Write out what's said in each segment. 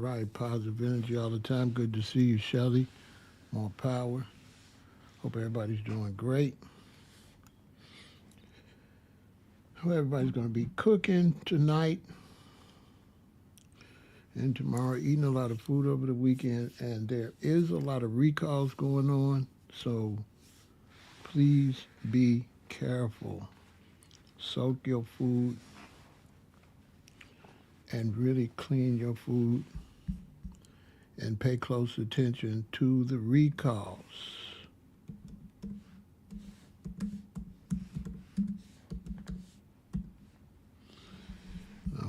right, positive energy all the time. Good to see you, Shelly. More power. Hope everybody's doing great. Hope everybody's going to be cooking tonight and tomorrow, eating a lot of food over the weekend. And there is a lot of recalls going on, so please be careful. Soak your food and really clean your food and pay close attention to the recalls.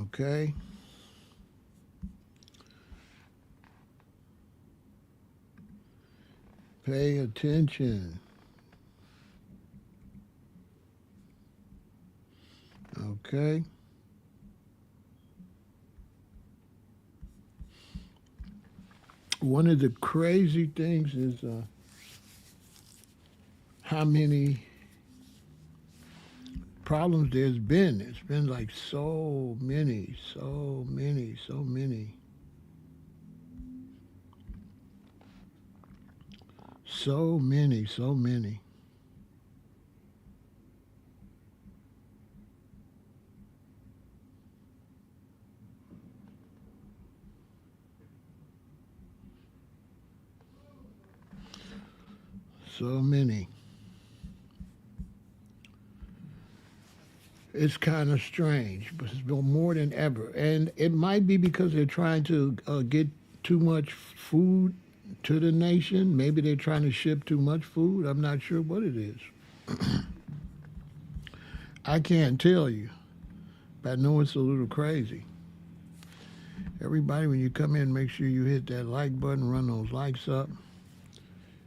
Okay? Pay attention. Okay? One of the crazy things is how many problems there's been. It's been like so many, so many, so many. So many, so many. So many. It's kind of strange, but it's been more than ever. And it might be because they're trying to get too much food to the nation. Maybe they're trying to ship too much food. I'm not sure what it is. I can't tell you, but I know it's a little crazy. Everybody, when you come in, make sure you hit that like button, run those likes up,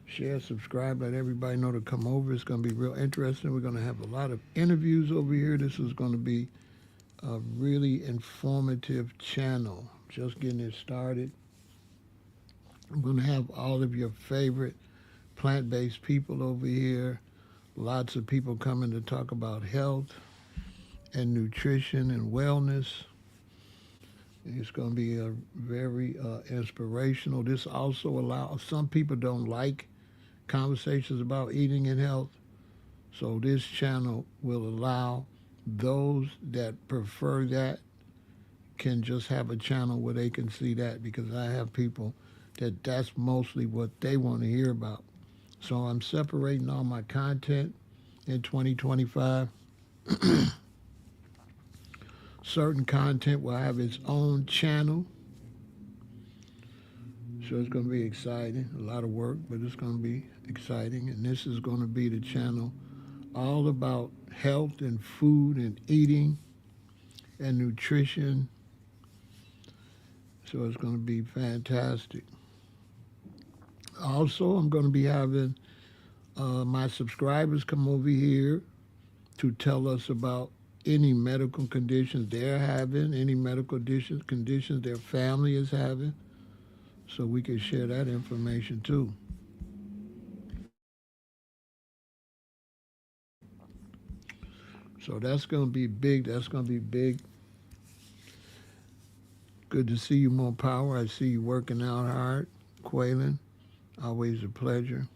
share, subscribe, let everybody know to come over. It's going to be real interesting. We're going to have a lot of interviews over here. This is going to be a really informative channel. Just getting it started. I'm going to have all of your favorite plant-based people over here. Lots of people coming to talk about health and nutrition and wellness. It's going to be a very inspirational. This also allows, some people don't like conversations about eating and health. So this channel will allow those that prefer that can just have a channel where they can see that, because I have people that's mostly what they want to hear about. So I'm separating all my content in 2025. Certain content will have its own channel. So it's going to be exciting. A lot of work, but it's going to be exciting. And this is going to be the channel all about health and food and eating and nutrition. So it's going to be fantastic. Also, I'm going to be having my subscribers come over here to tell us about any medical conditions they're having, any medical conditions their family is having, so we can share that information too. So that's going to be big. That's going to be big. Good to see you, more power. I see you working out hard, Quaylen. Always a pleasure.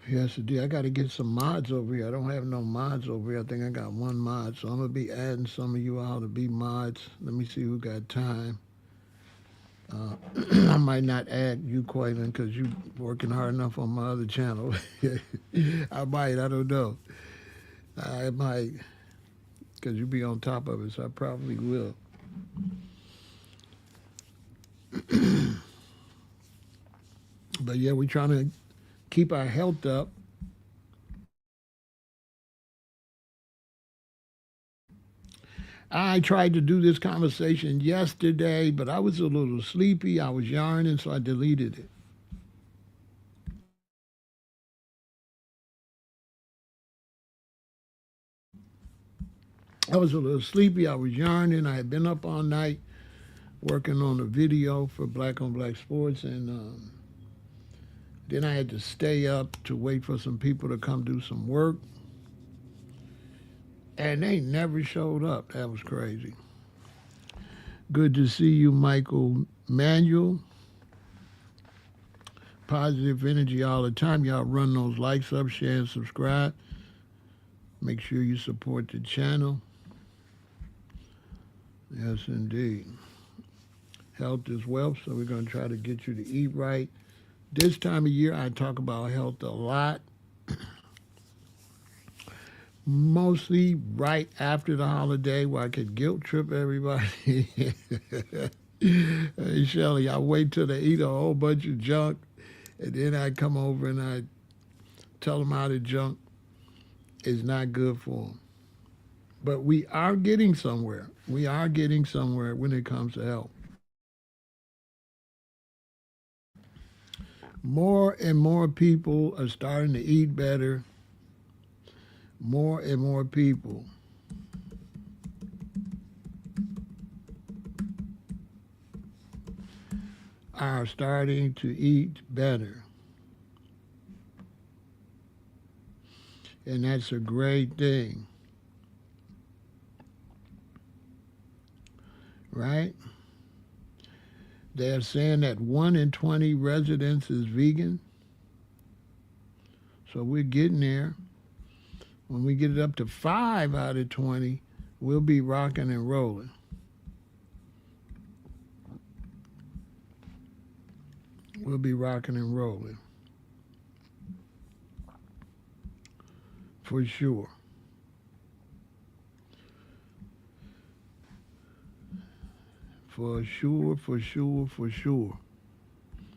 Yes, indeed. I got to get some mods over here. I don't have no mods over here. I think I got one mod. So I'm going to be adding some of you all to be mods. Let me see who got time. I might not add you, Quaylen, because you're working hard enough on my other channel. I might. I don't know. I might, because you be on top of it, so I probably will. But yeah, we're trying to keep our health up. I tried to do this conversation yesterday, but I was a little sleepy. I was yarning, so I deleted it. I was a little sleepy. I was yarning. I had been up all night working on a video for Black on Black Sports, and then I had to stay up to wait for some people to come do some work. And they never showed up. That was crazy. Good to see you, Michael Manuel. Positive energy all the time. Y'all run those likes up, share, and subscribe. Make sure you support the channel. Yes, indeed. Health is wealth, so we're going to try to get you to eat right. This time of year, I talk about health a lot. Mostly right after the holiday where I could guilt trip everybody. Hey, Shelly, I wait till they eat a whole bunch of junk, and then I come over and I tell them how the junk is not good for them. But we are getting somewhere. We are getting somewhere when it comes to health. More and more people are starting to eat better. More and more people are starting to eat better. And that's a great thing. Right? They're saying that 1 in 20 residents is vegan. So we're getting there. When we get it up to 5 out of 20, we'll be rocking and rolling. We'll be rocking and rolling. For sure. For sure, for sure, for sure.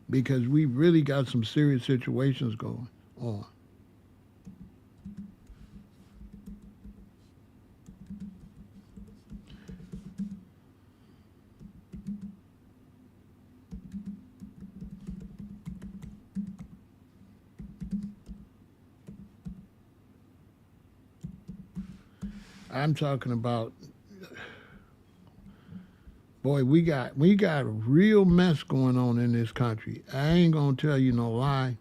Because we really got some serious situations going on. I'm talking about, boy, we got a real mess going on in this country. I ain't gonna tell you no lie.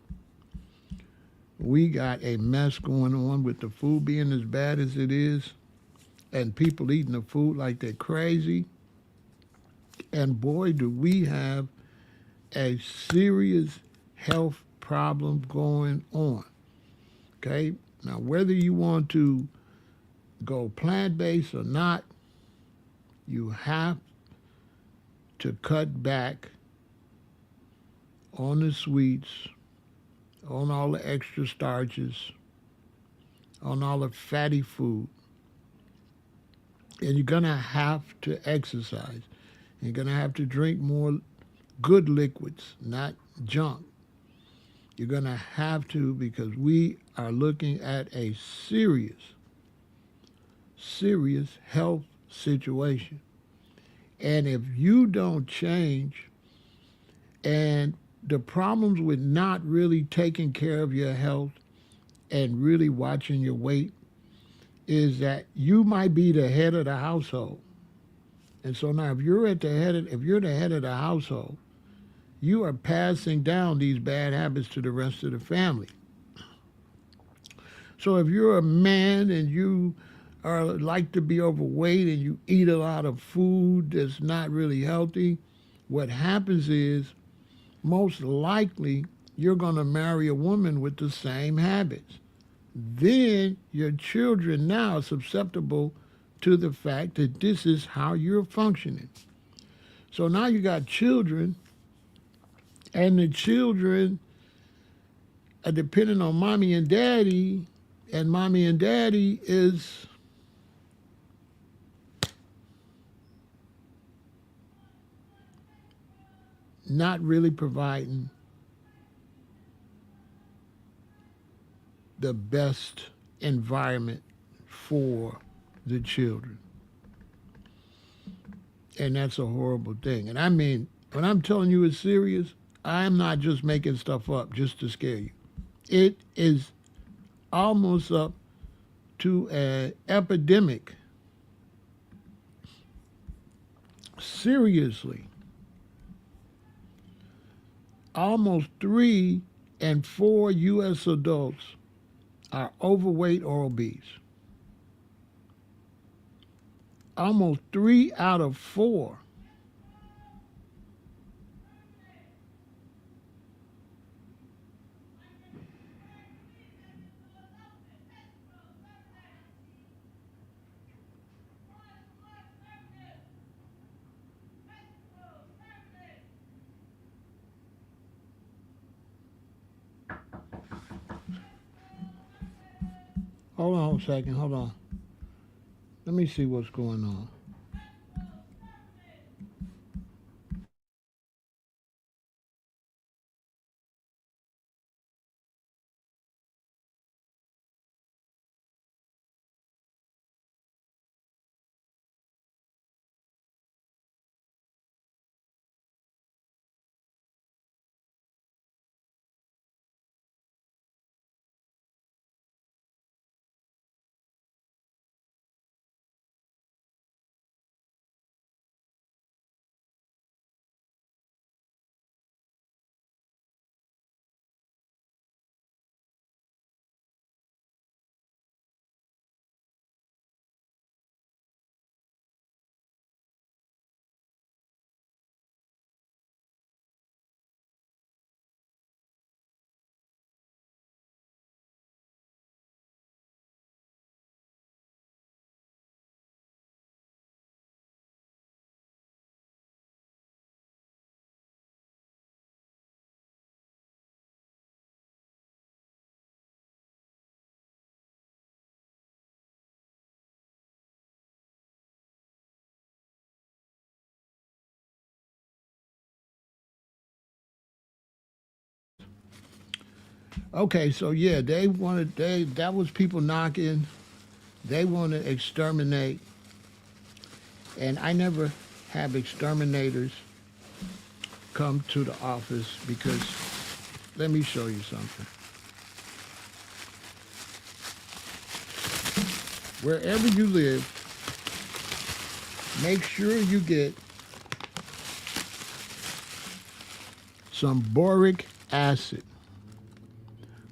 We got a mess going on with the food being as bad as it is, and people eating the food like they're crazy. And boy, do we have a serious health problem going on. Okay? Now, whether you want to go plant-based or not, you have to cut back on the sweets, on all the extra starches, on all the fatty food. And you're going to have to exercise. You're going to have to drink more good liquids, not junk. You're going to have to, because we are looking at a serious health situation. And if you don't change, and the problems with not really taking care of your health and really watching your weight is that you might be the head of the household. And so now if you're the head of the household, you are passing down these bad habits to the rest of the family. So if you're a man and you are like to be overweight and you eat a lot of food that's not really healthy, what happens is most likely you're going to marry a woman with the same habits. Then your children now are susceptible to the fact that this is how you're functioning. So now you got children, and the children are dependent on mommy and daddy, and mommy and daddy is not really providing the best environment for the children. And that's a horrible thing. And I mean, when I'm telling you it's serious, I'm not just making stuff up just to scare you. It is almost up to an epidemic. Seriously. Almost 3 in 4 U.S. adults are overweight or obese. almost 3 out of 4. Hold on a second. Hold on. Let me see what's going on. Okay, so yeah, that was people knocking. They want to exterminate, and I never have exterminators come to the office because let me show you something. Wherever you live, make sure you get some boric acid.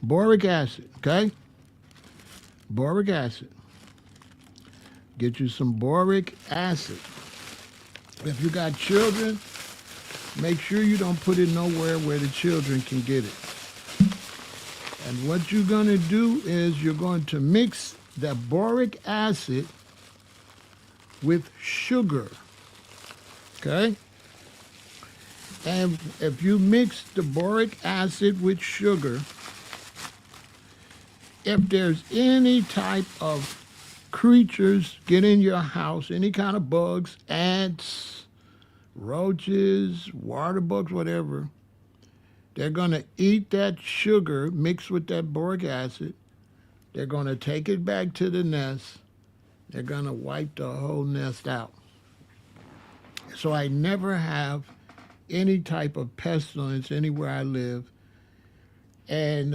Boric acid, okay? Boric acid. Get you some boric acid. If you got children, make sure you don't put it nowhere where the children can get it. And what you're going to do is you're going to mix the boric acid with sugar, okay? And if you mix the boric acid with sugar, if there's any type of creatures get in your house, any kind of bugs, ants, roaches, water bugs, whatever, they're going to eat that sugar mixed with that boric acid. They're going to take it back to the nest. They're going to wipe the whole nest out. So I never have any type of pestilence anywhere I live. And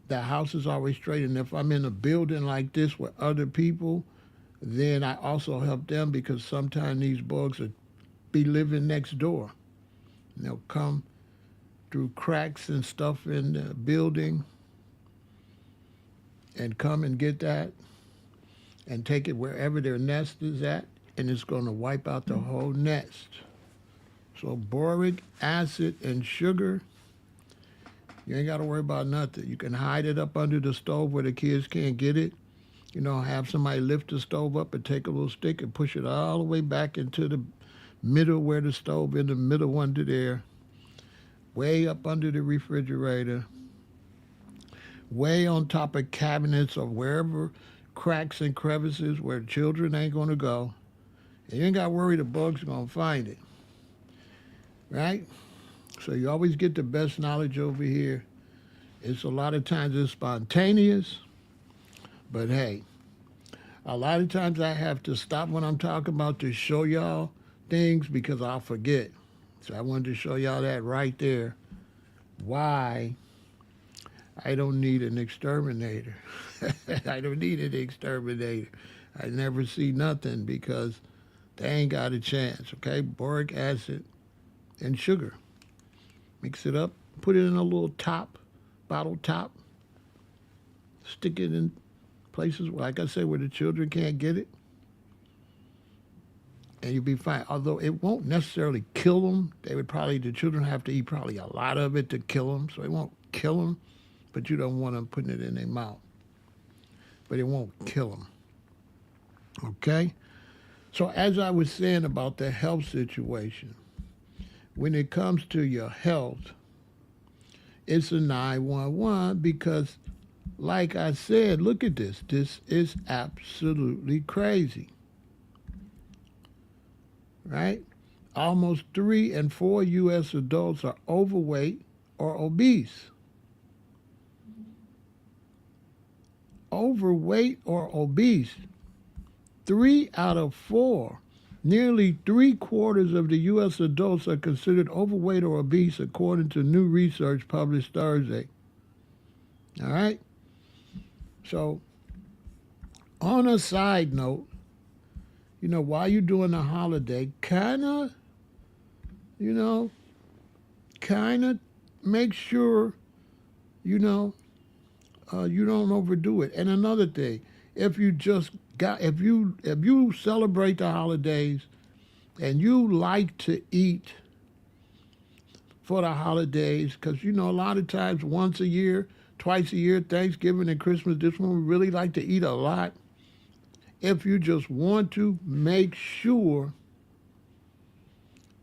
the house is always straight. And if I'm in a building like this with other people, then I also help them because sometimes these bugs will be living next door. And they'll come through cracks and stuff in the building and come and get that and take it wherever their nest is at, and it's going to wipe out the whole nest. So boric acid and sugar, you ain't got to worry about nothing. You can hide it up under the stove where the kids can't get it. You know, have somebody lift the stove up and take a little stick and push it all the way back into the middle where the stove, in the middle under there, way up under the refrigerator, way on top of cabinets or wherever cracks and crevices where children ain't going to go. And you ain't got to worry the bugs are going to find it, right? So you always get the best knowledge over here. It's a lot of times it's spontaneous, but hey, a lot of times I have to stop when I'm talking about to show y'all things because I'll forget. So I wanted to show y'all that right there. Why I don't need an exterminator. I don't need an exterminator. I never see nothing because they ain't got a chance, okay? Boric acid and sugar. Mix it up, put it in a little top, bottle top. Stick it in places, like I said, where the children can't get it. and you'll be fine. Although it won't necessarily kill them. The children have to eat probably a lot of it to kill them, so it won't kill them, but you don't want them putting it in their mouth. But it won't kill them. Okay? So as I was saying about the health situation, when it comes to your health, it's a 911 because, like I said, look at this. This is absolutely crazy. Right? Almost 3 in 4 U.S. adults are overweight or obese. Overweight or obese. 3 out of 4. Nearly 3/4 of the U.S. adults are considered overweight or obese, according to new research published Thursday. All right? So, on a side note, while you're doing the holiday, kind of make sure, you don't overdo it. And another thing, if you celebrate the holidays and you like to eat for the holidays, because, a lot of times once a year, twice a year, Thanksgiving and Christmas, this one we really like to eat a lot. If you just want to, make sure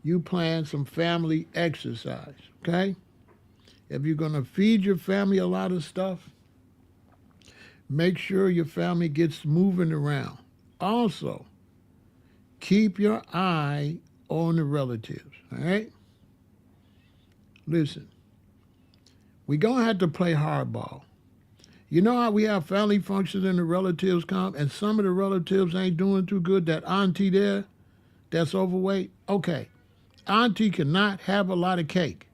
you plan some family exercise, okay? If you're going to feed your family a lot of stuff, make sure your family gets moving around. Also, keep your eye on the relatives, all right? Listen, we're going to have to play hardball. You know how we have family functions and the relatives come, and some of the relatives ain't doing too good? That auntie there that's overweight? Okay, auntie cannot have a lot of cake,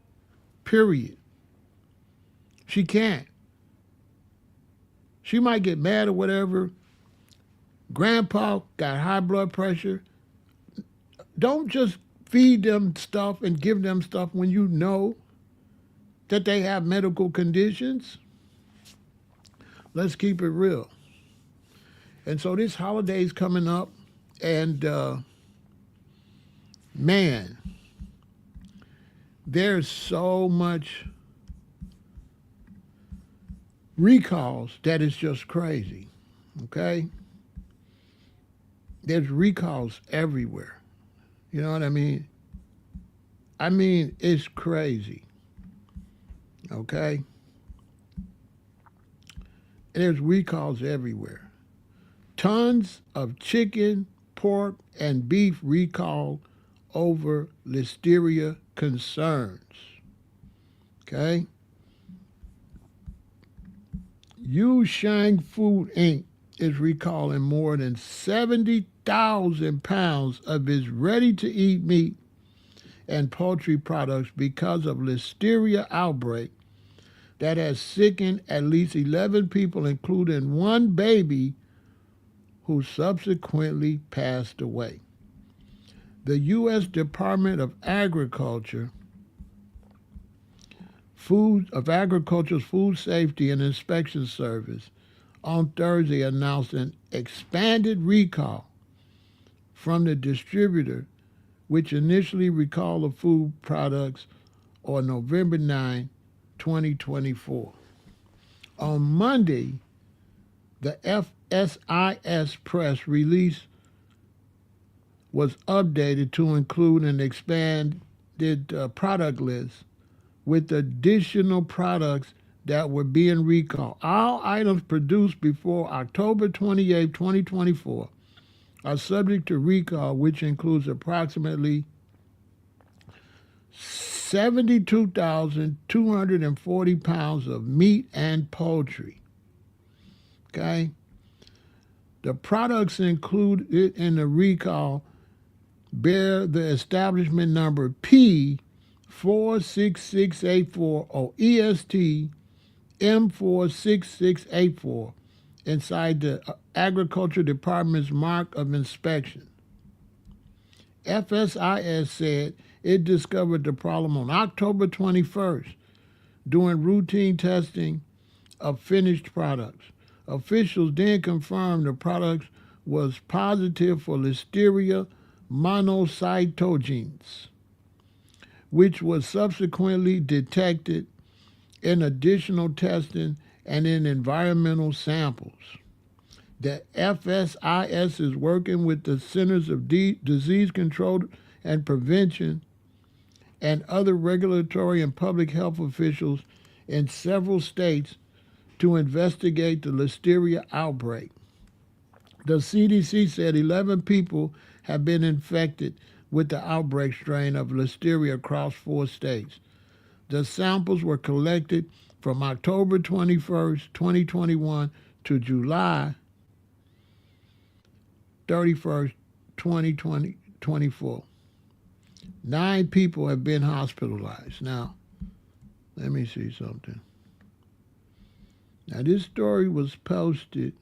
period. She can't. She might get mad or whatever. Grandpa got high blood pressure. Don't just feed them stuff and give them stuff when you know that they have medical conditions. Let's keep it real. And so this holiday's coming up, and man, there's so much recalls that is just crazy, okay? There's recalls everywhere. You know what I mean? It's crazy, okay? There's recalls everywhere. Tons of chicken, pork, and beef recalled over listeria concerns. Okay? Yu Shang Food Inc. is recalling more than 70,000 pounds of its ready-to-eat meat and poultry products because of listeria outbreak that has sickened at least 11 people, including one baby who subsequently passed away. The U.S. Department of Agriculture's Food Safety and Inspection Service on Thursday announced an expanded recall from the distributor, which initially recalled the food products on November 9, 2024. On Monday, the FSIS press release was updated to include an expanded product list with additional products that were being recalled. All items produced before October 28, 2024 are subject to recall, which includes approximately 72,240 pounds of meat and poultry. Okay? The products included in the recall bear the establishment number P46684 or EST M46684 inside the Agriculture Department's mark of inspection. FSIS said it discovered the problem on October 21st doing routine testing of finished products. Officials then confirmed the product was positive for Listeria monocytogenes, which was subsequently detected in additional testing and in environmental samples. The FSIS is working with the Centers of Disease Control and Prevention and other regulatory and public health officials in several states to investigate the listeria outbreak. The CDC said 11 people have been infected with the outbreak strain of listeria across 4 states. The samples were collected from October 21st, 2021 to July 31st, 2024. 9 people have been hospitalized. Now, let me see something. Now, this story was posted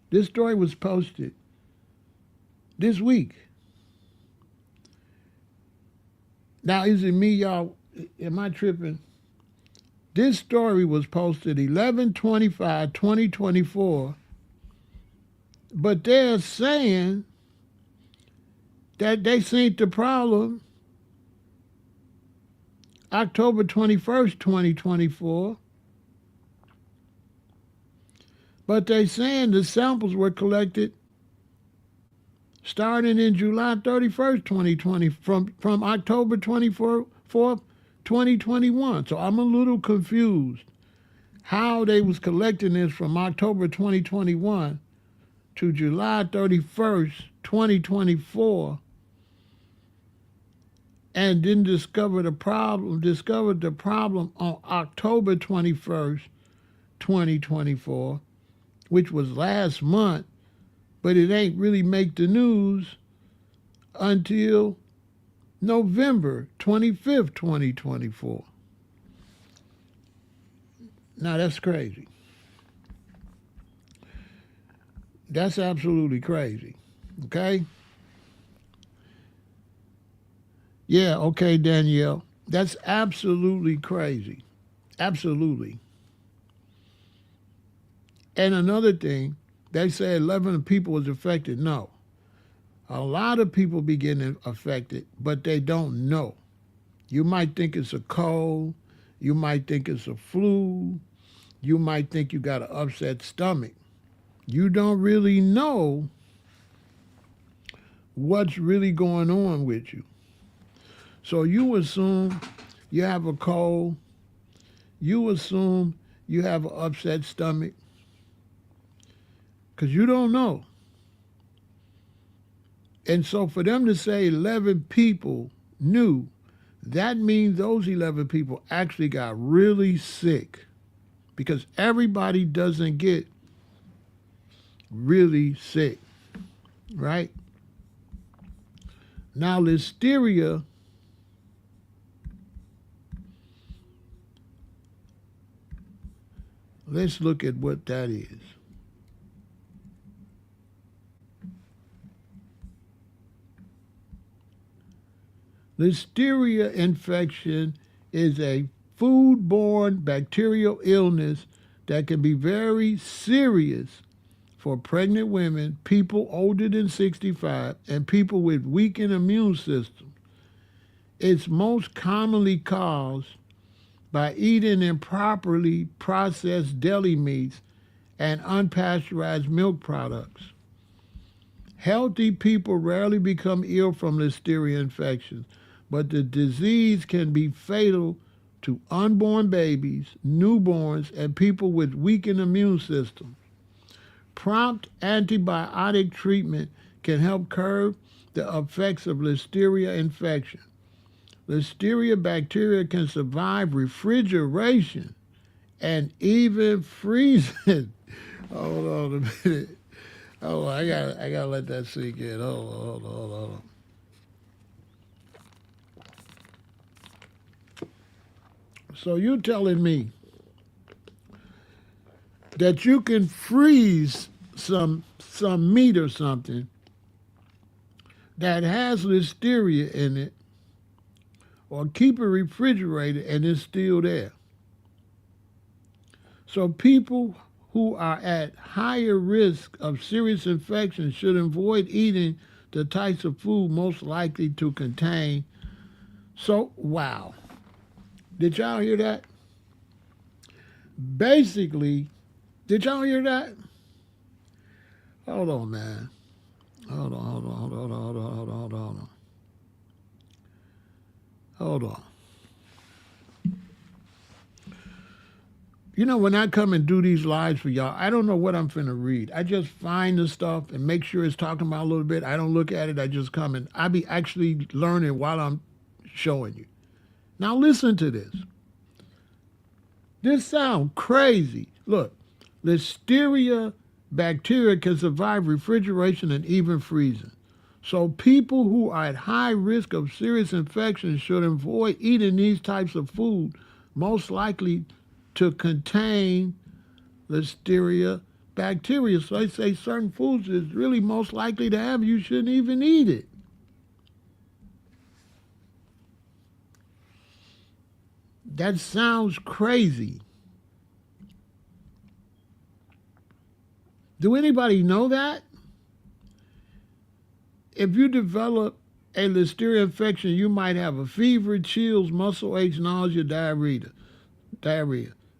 this week. Now, is it me, y'all? Am I tripping? This story was posted 11/25/2024, but they're saying that they seen the problem October 21st, 2024, but they saying the samples were collected starting in July 31st, 2020, from October 24th, 2021. So I'm a little confused how they was collecting this from October 2021 to July 31st, 2024, and then discovered the problem on October 21st, 2024, which was last month, but it ain't really make the news until November 25th, 2024. Now that's crazy. That's absolutely crazy. Okay? Yeah, okay, Danielle. That's absolutely crazy. Absolutely. And another thing, they say 11 people was affected. No. A lot of people be getting affected, but they don't know. You might think it's a cold. You might think it's a flu. You might think you got an upset stomach. You don't really know what's really going on with you. So you assume you have a cold. You assume you have an upset stomach because you don't know. And so for them to say 11 people knew, that means those 11 people actually got really sick, because everybody doesn't get really sick, right? Now, listeria let's look at what that is. Listeria infection is a foodborne bacterial illness that can be very serious for pregnant women, people older than 65, and people with weakened immune systems. It's most commonly caused by eating improperly processed deli meats and unpasteurized milk products. Healthy people rarely become ill from listeria infections, but the disease can be fatal to unborn babies, newborns, and people with weakened immune systems. Prompt antibiotic treatment can help curb the effects of listeria infection. Listeria bacteria can survive refrigeration and even freezing. Hold on a minute. Oh, I gotta let that sink in. Hold on. So you telling me that you can freeze some meat or something that has listeria in it, or keep it refrigerated and it's still there? So people who are at higher risk of serious infection should avoid eating the types of food most likely to contain. So, wow. Did y'all hear that? Basically, did y'all hear that? Hold on, man. Hold on. You know, when I come and do these lives for y'all, I don't know what I'm finna read. I just find the stuff and make sure it's talking about a little bit. I don't look at it. I just come and I be actually learning while I'm showing you. Now listen to this. This sounds crazy. Look, Listeria bacteria can survive refrigeration and even freezing. So people who are at high risk of serious infections should avoid eating these types of food, most likely to contain Listeria bacteria. So they say certain foods is really most likely to have, you shouldn't even eat it. That sounds crazy. Do anybody know that? If you develop a Listeria infection, you might have a fever, chills, muscle aches, nausea, diarrhea.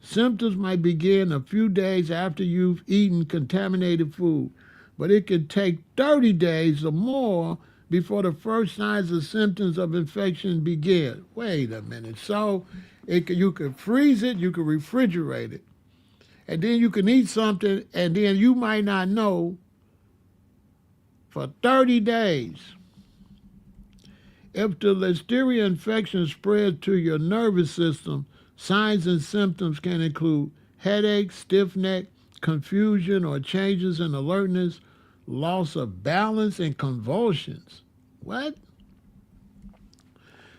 Symptoms might begin a few days after you've eaten contaminated food, but it could take 30 days or more before the first signs or symptoms of infection begin. Wait a minute. So you could freeze it, you could refrigerate it, and then you can eat something, and then you might not know for 30 days. If the Listeria infection spreads to your nervous system, signs and symptoms can include headache, stiff neck, confusion or changes in alertness, loss of balance, and convulsions. What?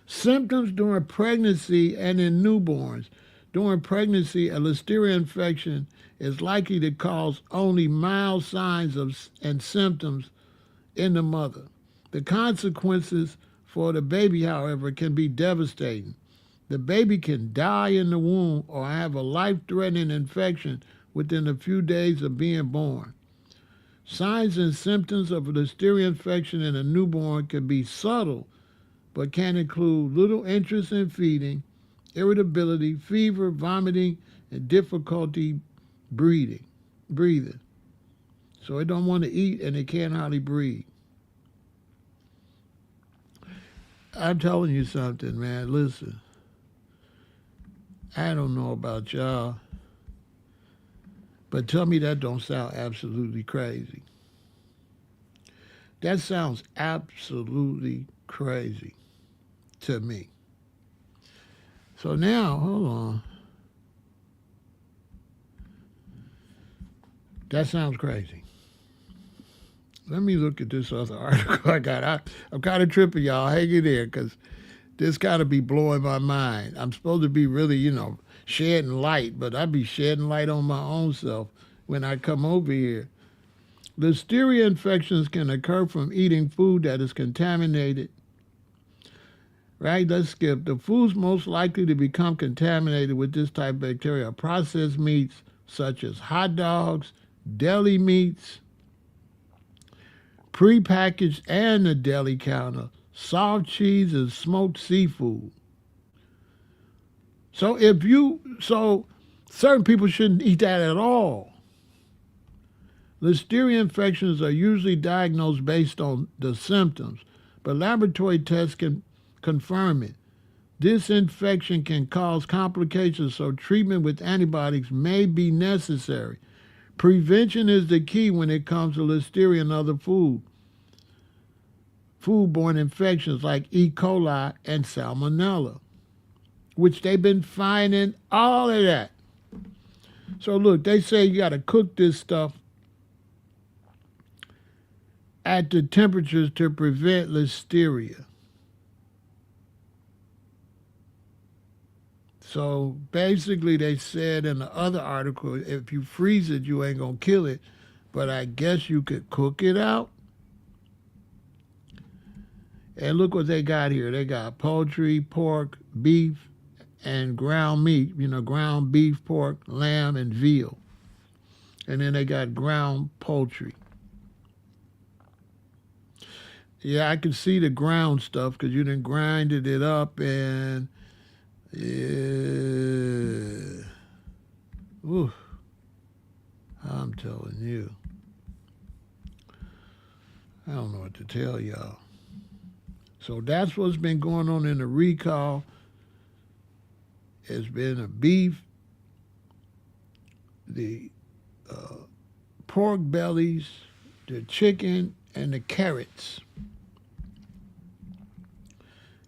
Symptoms during pregnancy and in newborns. During pregnancy, a Listeria infection is likely to cause only mild signs and symptoms in the mother. The consequences for the baby, however, can be devastating. The baby can die in the womb or have a life-threatening infection within a few days of being born. Signs and symptoms of a Listeria infection in a newborn can be subtle, but can include little interest in feeding, irritability, fever, vomiting, and difficulty breathing. So they don't want to eat and they can't hardly breathe. I'm telling you something, man. Listen, I don't know about y'all, but tell me that don't sound absolutely crazy. That sounds absolutely crazy to me. So now, hold on. That sounds crazy. Let me look at this other article I got. I'm kind of tripping, y'all. Hang in there, because this kind of be blowing my mind. I'm supposed to be really, shedding light, but I be shedding light on my own self when I come over here. Listeria infections can occur from eating food that is contaminated. Right? Let's skip. The foods most likely to become contaminated with this type of bacteria are processed meats such as hot dogs, deli meats, prepackaged and the deli counter, soft cheese, and smoked seafood. So certain people shouldn't eat that at all. Listeria infections are usually diagnosed based on the symptoms, but laboratory tests can confirm it. This infection can cause complications, so treatment with antibiotics may be necessary. Prevention is the key when it comes to Listeria and other foodborne infections like E. coli and Salmonella, which they've been finding all of that. So look, they say you got to cook this stuff at the temperatures to prevent Listeria. So basically they said in the other article, if you freeze it, you ain't going to kill it. But I guess you could cook it out. And look what they got here. They got poultry, pork, beef, and ground meat. Ground beef, pork, lamb, and veal. And then they got ground poultry. Yeah, I can see the ground stuff because you done grinded it up and yeah. Ooh, I'm telling you. I don't know what to tell y'all. So that's what's been going on in the recall. It's been a beef, the uh, pork bellies, the chicken, and the carrots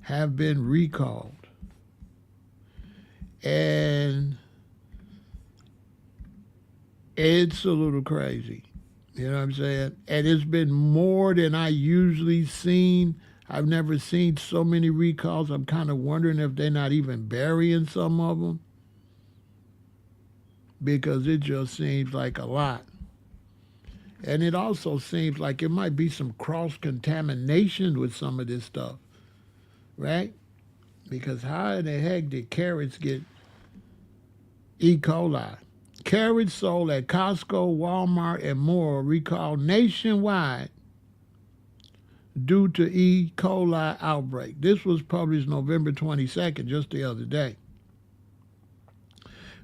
have been recalled. And it's a little crazy. You know what I'm saying? And it's been more than I usually seen. I've never seen so many recalls. I'm kind of wondering if they're not even burying some of them because it just seems like a lot. And it also seems like it might be some cross contamination with some of this stuff, right? Because how in the heck did carrots get E. coli? Carrots sold at Costco, Walmart, and more recalled nationwide due to E. coli outbreak. This was published November 22nd, just the other day.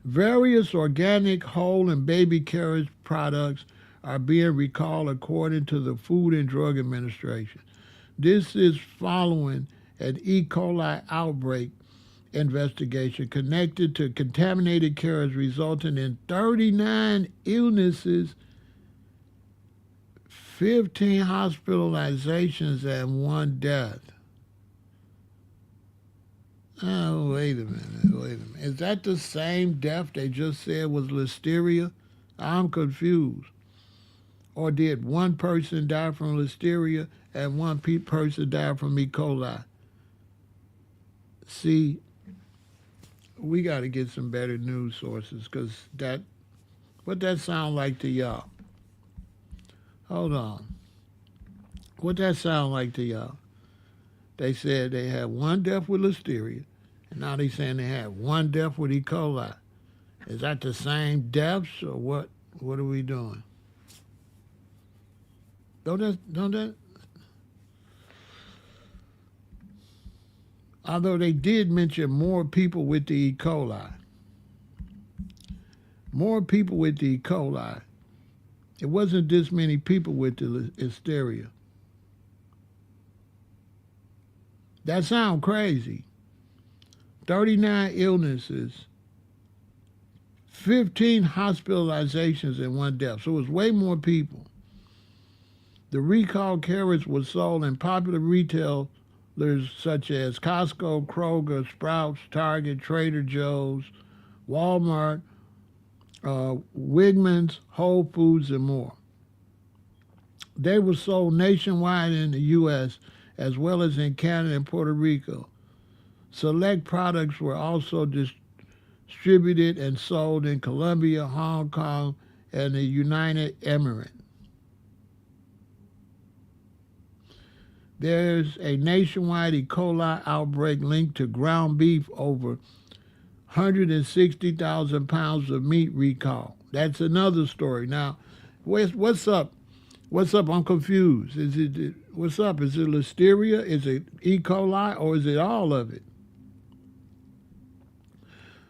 Various organic whole and baby carrot products are being recalled according to the Food and Drug Administration. This is following an E. coli outbreak investigation connected to contaminated carrots resulting in 39 illnesses, 15 hospitalizations, and 1 death. Oh, wait a minute. Is that the same death they just said was listeria? I'm confused. Or did one person die from listeria and one person die from E. coli? See, we got to get some better news sources because what that sound like to y'all? Hold on. What that sound like to y'all? They said they had 1 death with listeria, and now they saying they had 1 death with E. coli. Is that the same deaths or what? What are we doing? Don't that? Although they did mention more people with the E. coli. More people with the E. coli. It wasn't this many people with the hysteria. That sounds crazy. 39 illnesses, 15 hospitalizations, and 1 death. So it was way more people. The recalled carrots were sold in popular retailers such as Costco, Kroger, Sprouts, Target, Trader Joe's, Walmart, Wegmans, Whole Foods, and more. They were sold nationwide in the U.S. as well as in Canada and Puerto Rico. Select products were also distributed and sold in Colombia, Hong Kong, and the United Emirates. There's a nationwide E. coli outbreak linked to ground beef. Over 160,000 pounds of meat recall. That's another story. Now, what's up? What's up? I'm confused. What's up? Is it listeria? Is it E. coli? Or is it all of it?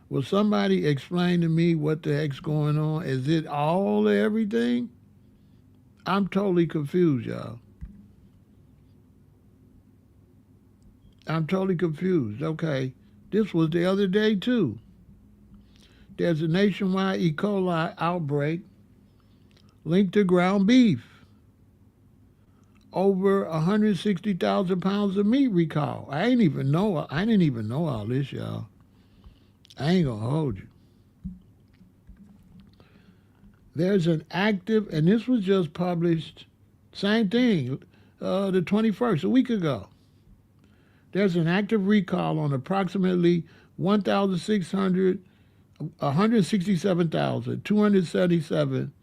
Will somebody explain to me what the heck's going on? Is it all of everything? I'm totally confused, y'all. I'm totally confused. Okay, this was the other day too. There's a nationwide E. coli outbreak linked to ground beef. Over 160,000 pounds of meat recall. I didn't even know all this, y'all. I ain't gonna hold you. There's an active, and this was just published, same thing, the 21st, a week ago. There's an active recall on approximately 167,277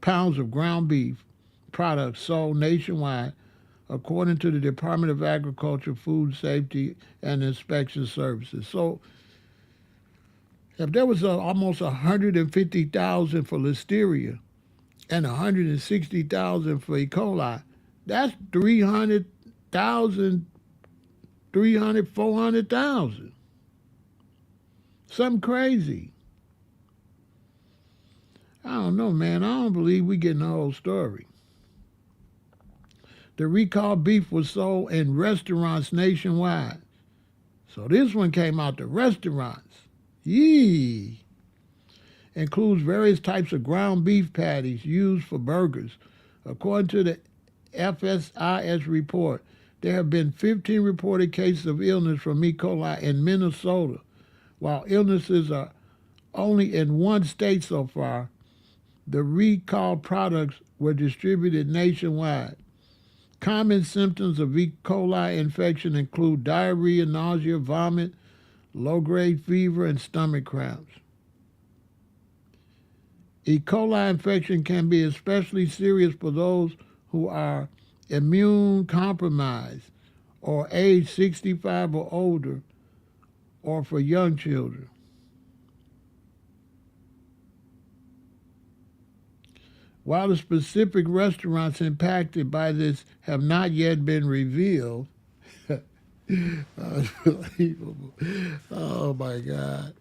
pounds of ground beef products sold nationwide, according to the Department of Agriculture, Food Safety, and Inspection Services. So if there was almost 150,000 for listeria and 160,000 for E. coli, that's 300 1,000, 300, 400,000. Something crazy. I don't know, man. I don't believe we getting the whole story. The recalled beef was sold in restaurants nationwide. So this one came out to restaurants. Yee. Includes various types of ground beef patties used for burgers. According to the FSIS report, there have been 15 reported cases of illness from E. coli in Minnesota. While illnesses are only in one state so far, the recalled products were distributed nationwide. Common symptoms of E. coli infection include diarrhea, nausea, vomit, low-grade fever, and stomach cramps. E. coli infection can be especially serious for those who are immune compromised or age 65 or older, or for young children. While the specific restaurants impacted by this have not yet been revealed, unbelievable. Oh my God.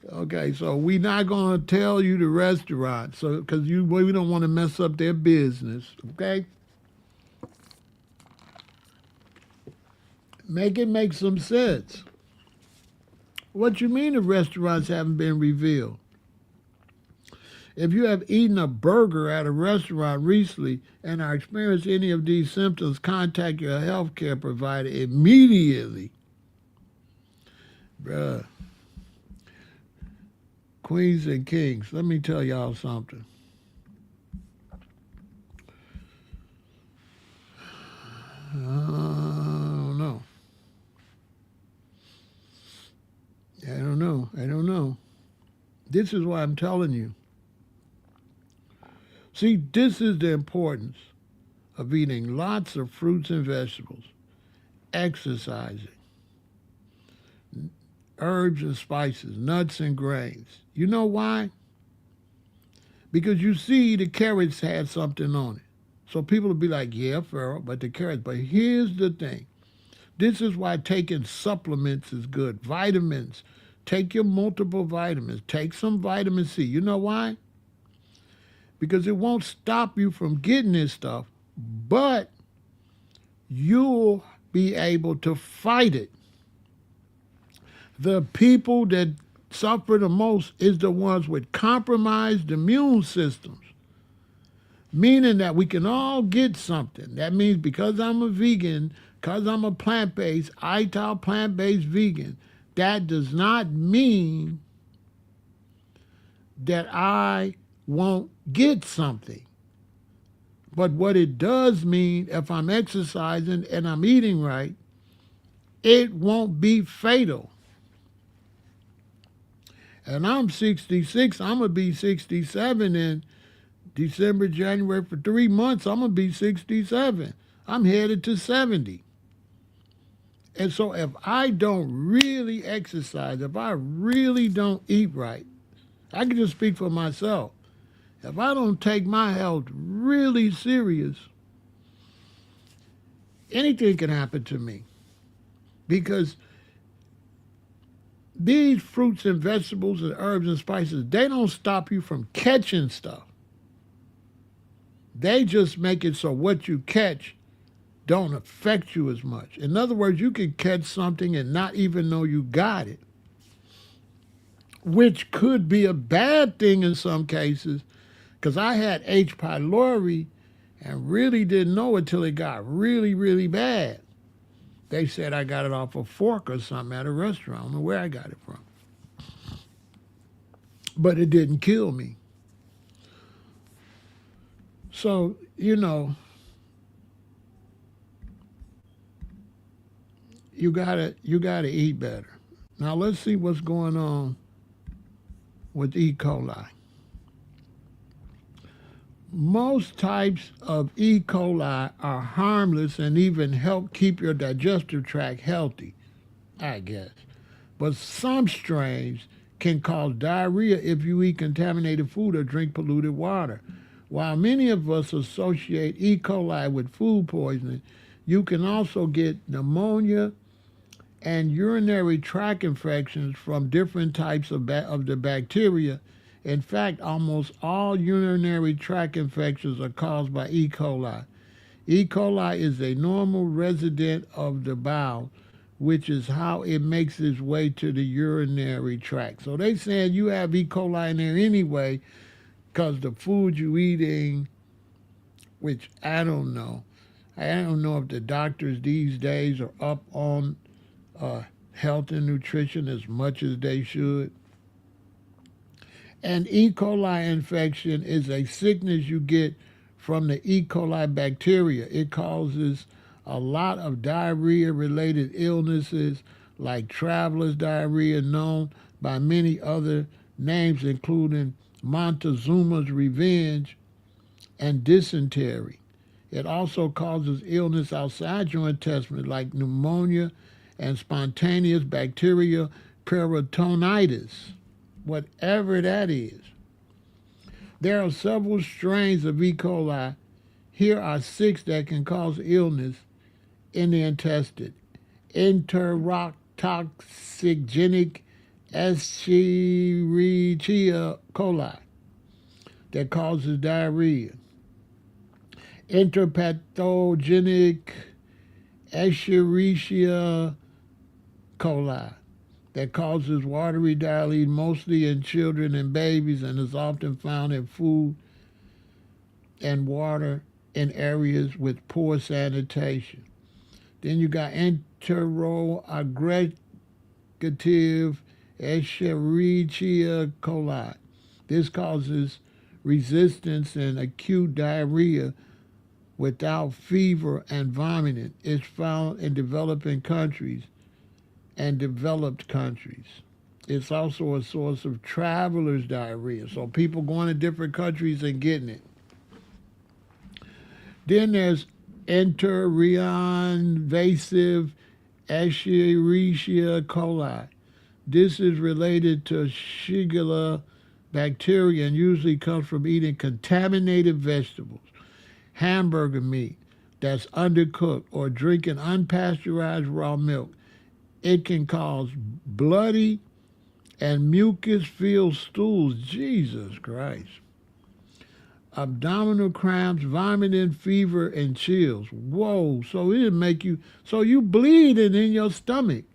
Okay, so we're not going to tell you the restaurant, so because we don't want to mess up their business. Okay, make some sense. What you mean the restaurants haven't been revealed? If you have eaten a burger at a restaurant recently and are experiencing any of these symptoms, contact your healthcare provider immediately. Bruh. Queens and kings, let me tell y'all something. I don't know. I don't know. This is why I'm telling you. See, this is the importance of eating lots of fruits and vegetables, exercising, herbs and spices, nuts and grains. You know why? Because you see the carrots had something on it. So people will be like, yeah, Pharaoh, but the carrots. But here's the thing. This is why taking supplements is good. Vitamins. Take your multiple vitamins. Take some vitamin C. You know why? Because it won't stop you from getting this stuff, but you'll be able to fight it. The people that suffer the most is the ones with compromised immune systems, meaning that we can all get something. That means because I'm a vegan, because I'm a plant-based, ITAL plant-based vegan, that does not mean that I won't get something. But what it does mean, if I'm exercising and I'm eating right, it won't be fatal. And I'm 66, I'm going to be 67 in December, January. For 3 months, I'm going to be 67. I'm headed to 70. And so if I don't really exercise, if I really don't eat right, I can just speak for myself. If I don't take my health really serious, anything can happen to me. Because these fruits and vegetables and herbs and spices, they don't stop you from catching stuff. They just make it so what you catch don't affect you as much. In other words, you can catch something and not even know you got it, which could be a bad thing in some cases, because I had H. pylori and really didn't know it till it got really, really bad. They said I got it off a fork or something at a restaurant. I don't know where I got it from. But it didn't kill me. So, you know, you gotta eat better. Now let's see what's going on with E. coli. Most types of E. coli are harmless and even help keep your digestive tract healthy, I guess. But some strains can cause diarrhea if you eat contaminated food or drink polluted water. While many of us associate E. coli with food poisoning, You can also get pneumonia and urinary tract infections from different types of the bacteria. In fact, almost all urinary tract infections are caused by E. coli. E. coli is a normal resident of the bowel, which is how it makes its way to the urinary tract. So they saying you have E. coli in there anyway because the food you eating, which I don't know. I don't know if the doctors these days are up on health and nutrition as much as they should. And E. coli infection is a sickness you get from the E. coli bacteria. It causes a lot of diarrhea related illnesses like traveler's diarrhea, known by many other names, including Montezuma's revenge and dysentery. It also causes illness outside your intestines like pneumonia and spontaneous bacterial peritonitis, whatever that is. There are several strains of E. coli. Here are 6 that can cause illness in the intestine. Enterotoxigenic Escherichia coli that causes diarrhea. Interpathogenic Escherichia coli that causes watery diarrhea mostly in children and babies and is often found in food and water in areas with poor sanitation. Then you got enteroagglutinative Escherichia coli. This causes resistance and acute diarrhea without fever and vomiting. It's found in developing countries and developed countries. It's also a source of travelers' diarrhea, so people going to different countries and getting it. Then there's enteroinvasive Escherichia coli. This is related to Shigella bacteria and usually comes from eating contaminated vegetables, hamburger meat that's undercooked, or drinking unpasteurized raw milk. It can cause bloody and mucus-filled stools. Jesus Christ. Abdominal cramps, vomiting, fever, and chills. Whoa, so it'll make you, so you bleeding in your stomach.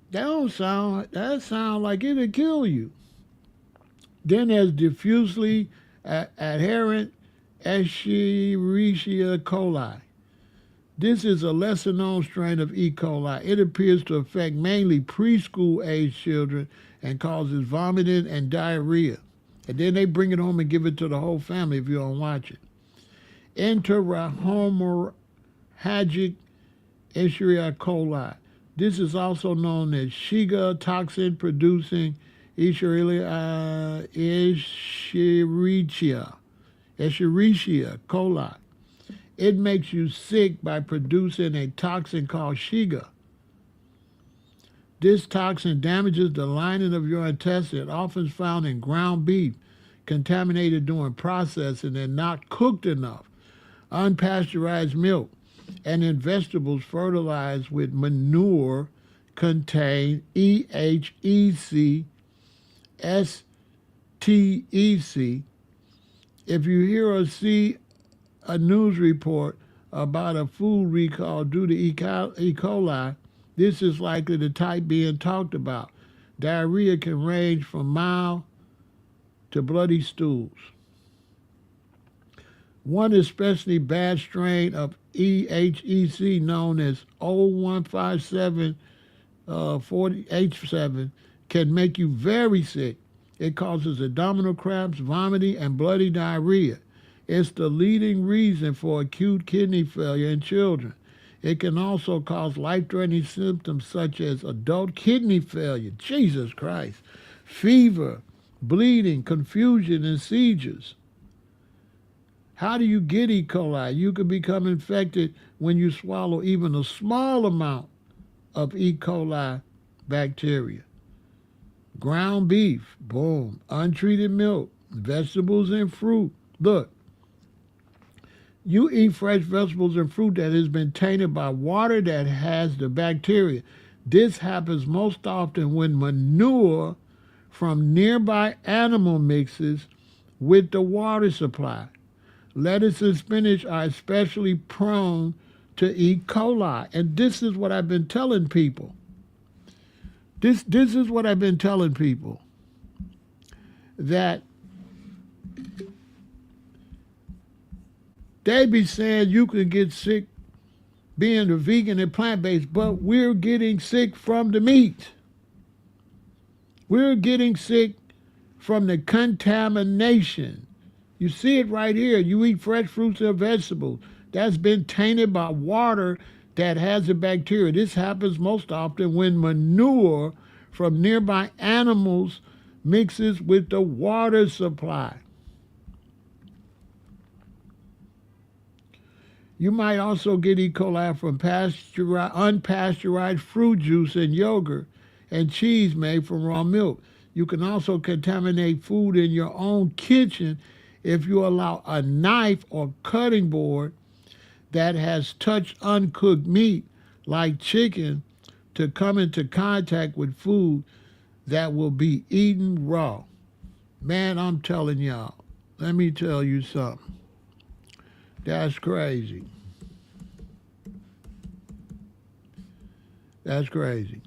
That sound like it'll kill you. Then there's diffusely adherent Escherichia coli. This is a lesser known strain of E. coli. It appears to affect mainly preschool age children and causes vomiting and diarrhea. And then they bring it home and give it to the whole family if you don't watch it. Enterohemorrhagic Escherichia coli. This is also known as Shiga toxin producing Escherichia coli. It makes you sick by producing a toxin called Shiga. This toxin damages the lining of your intestine, often found in ground beef, contaminated during processing and not cooked enough, unpasteurized milk, and in vegetables fertilized with manure contain EHEC, STEC. If you hear or see a news report about a food recall due to E. coli, this is likely the type being talked about. Diarrhea can range from mild to bloody stools. One especially bad strain of EHEC, known as 015740H7, can make you very sick. It causes abdominal cramps, vomiting, and bloody diarrhea. It's the leading reason for acute kidney failure in children. It can also cause life-threatening symptoms such as adult kidney failure, Jesus Christ, fever, bleeding, confusion, and seizures. How do you get E. coli? You can become infected when you swallow even a small amount of E. coli bacteria. Ground beef, boom. Untreated milk, vegetables and fruit, Look, you eat fresh vegetables and fruit that has been tainted by water that has the bacteria. This happens most often when manure from nearby animal mixes with the water supply. Lettuce and spinach are especially prone to E. coli. And this is what I've been telling people. This is what I've been telling people. That they be saying you can get sick being a vegan and plant-based, but we're getting sick from the meat. We're getting sick from the contamination. You see it right here. You eat fresh fruits and vegetables. That's been tainted by water that has a bacteria. This happens most often when manure from nearby animals mixes with the water supply. You might also get E. coli from unpasteurized fruit juice and yogurt and cheese made from raw milk. You can also contaminate food in your own kitchen if you allow a knife or cutting board that has touched uncooked meat, like chicken, to come into contact with food that will be eaten raw. Man, I'm telling y'all, let me tell you something. That's crazy. That's crazy.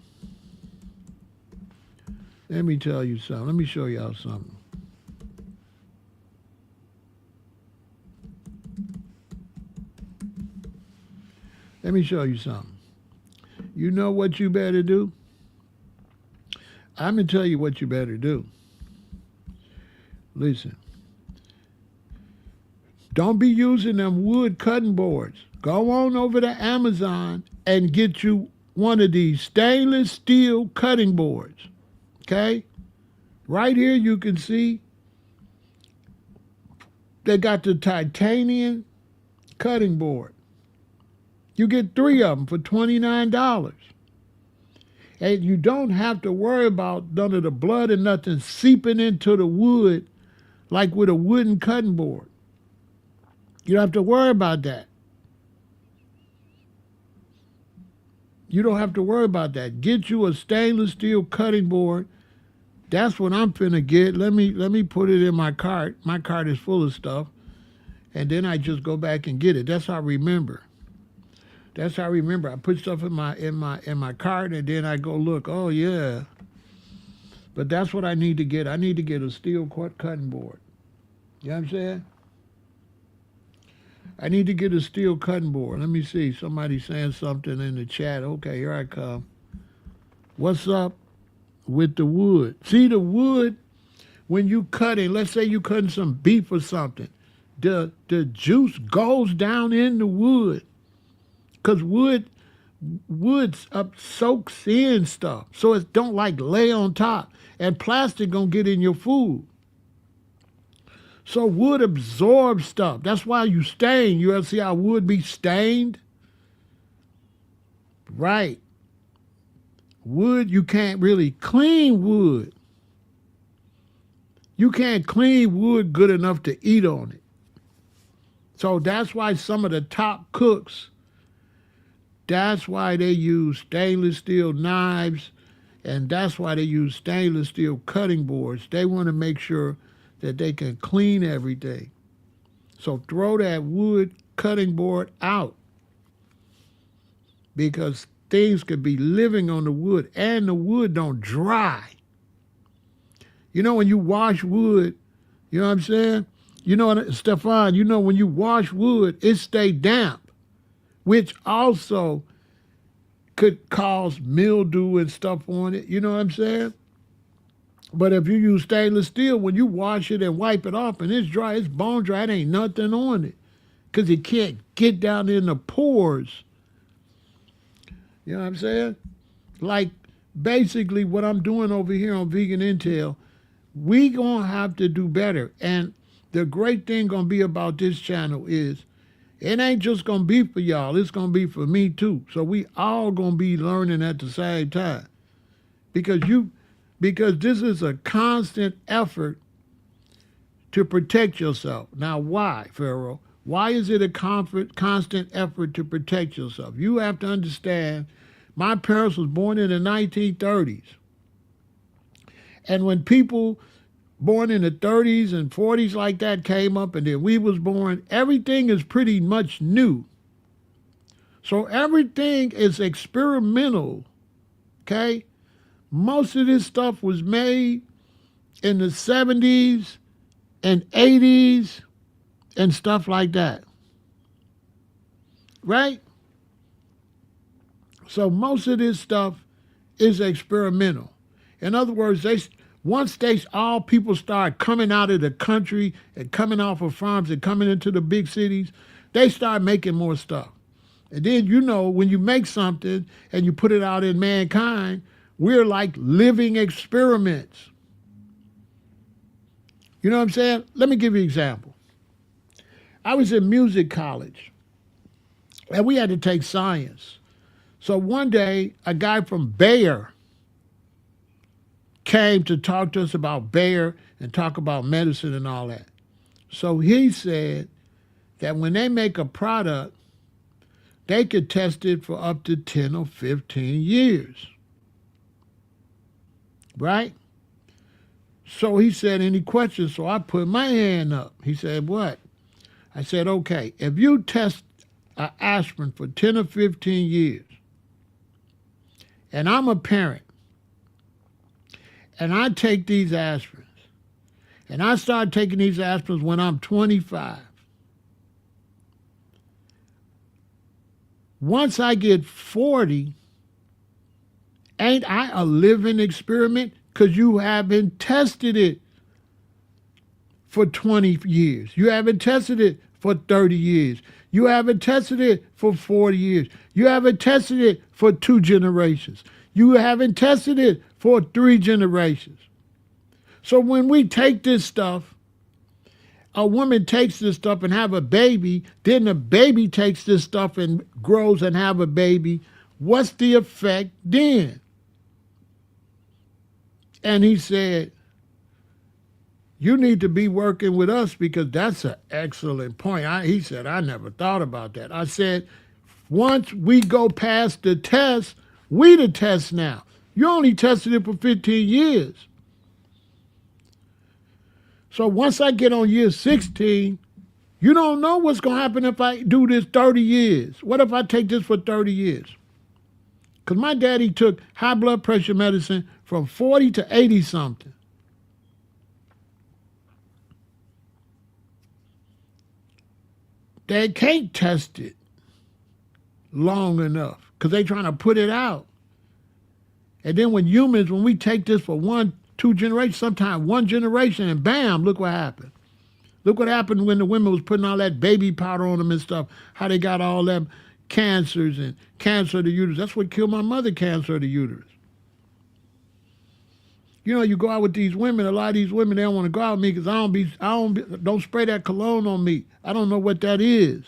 Let me tell you something. Let me show y'all something. Let me show you something. You know what you better do? I'm going to tell you what you better do. Listen. Don't be using them wood cutting boards. Go on over to Amazon and get you one of these stainless steel cutting boards. Okay? Right here you can see they got the titanium cutting board. You get 3 of them for $29. And you don't have to worry about none of the blood and nothing seeping into the wood like with a wooden cutting board. You don't have to worry about that. You don't have to worry about that. Get you a stainless steel cutting board. That's what I'm finna get. Let me put it in my cart. My cart is full of stuff. And then I just go back and get it. That's how I remember. That's how I remember. I put stuff in my cart and then I go look. Oh yeah. But that's what I need to get. I need to get a steel cutting board. You know what I'm saying? I need to get a steel cutting board. Let me see. Somebody's saying something in the chat. Okay, here I come. What's up with the wood? See the wood, when you cutting, let's say you cutting some beef or something, the juice goes down in the wood. Because wood soaks in stuff. So it don't like lay on top. And plastic gonna get in your food. So wood absorbs stuff. That's why you stain. You ever see how wood be stained? Right. Wood, you can't really clean wood. You can't clean wood good enough to eat on it. So that's why some of the top cooks, that's why they use stainless steel knives, and that's why they use stainless steel cutting boards. They want to make sure that they can clean everything. So throw that wood cutting board out, because things could be living on the wood and the wood don't dry. You know, when you wash wood, you know what I'm saying? You know, Stefan, you know, when you wash wood, it stay damp, which also could cause mildew and stuff on it. You know what I'm saying? But if you use stainless steel, when you wash it and wipe it off and it's dry, it's bone dry, it ain't nothing on it, because it can't get down in the pores. You know what I'm saying? Like, basically what I'm doing over here on Vegan Intel, we gonna have to do better. And the great thing gonna be about this channel is it ain't just gonna be for y'all, it's gonna be for me too. So we all gonna be learning at the same time. Because this is a constant effort to protect yourself. Now, why, Pharaoh? Why is it a constant effort to protect yourself? You have to understand, my parents was born in the 1930s. And when people born in the 30s and 40s like that came up and then we was born, everything is pretty much new. So everything is experimental, okay? Most of this stuff was made in the 70s and 80s and stuff like that, right? So most of this stuff is experimental. In other words, once all people start coming out of the country and coming off of farms and coming into the big cities, they start making more stuff. And then, you know, when you make something and you put it out in mankind, we're like living experiments. You know what I'm saying? Let me give you an example. I was in music college, and we had to take science. So one day, a guy from Bayer came to talk to us about Bayer and talk about medicine and all that. So he said that when they make a product, they could test it for up to 10 or 15 years. Right? So he said, any questions? So I put my hand up. He said, what? I said, okay, if you test an aspirin for 10 or 15 years, and I'm a parent, and I take these aspirins, and I start taking these aspirins when I'm 25, once I get 40, ain't I a living experiment? Because you haven't tested it for 20 years. You haven't tested it for 30 years. You haven't tested it for 40 years. You haven't tested it for 2 generations. You haven't tested it for 3 generations. So when we take this stuff, a woman takes this stuff and have a baby, then the baby takes this stuff and grows and have a baby. What's the effect then? And he said, you need to be working with us because that's an excellent point. He said, I never thought about that. I said, once we go past the test, we the test now. You only tested it for 15 years. So once I get on year 16, you don't know what's going to happen if I do this 30 years. What if I take this for 30 years? Because my daddy took high blood pressure medicine from 40 to 80 something. They can't test it long enough because they're trying to put it out. And then when we take this for 1, 2 generations, sometimes 1 generation, and bam, look what happened. Look what happened when the women was putting all that baby powder on them and stuff, how they got all them cancers and cancer of the uterus. That's what killed my mother, cancer of the uterus. You know, you go out with these women, a lot of these women, they don't want to go out with me because don't spray that cologne on me. I don't know what that is.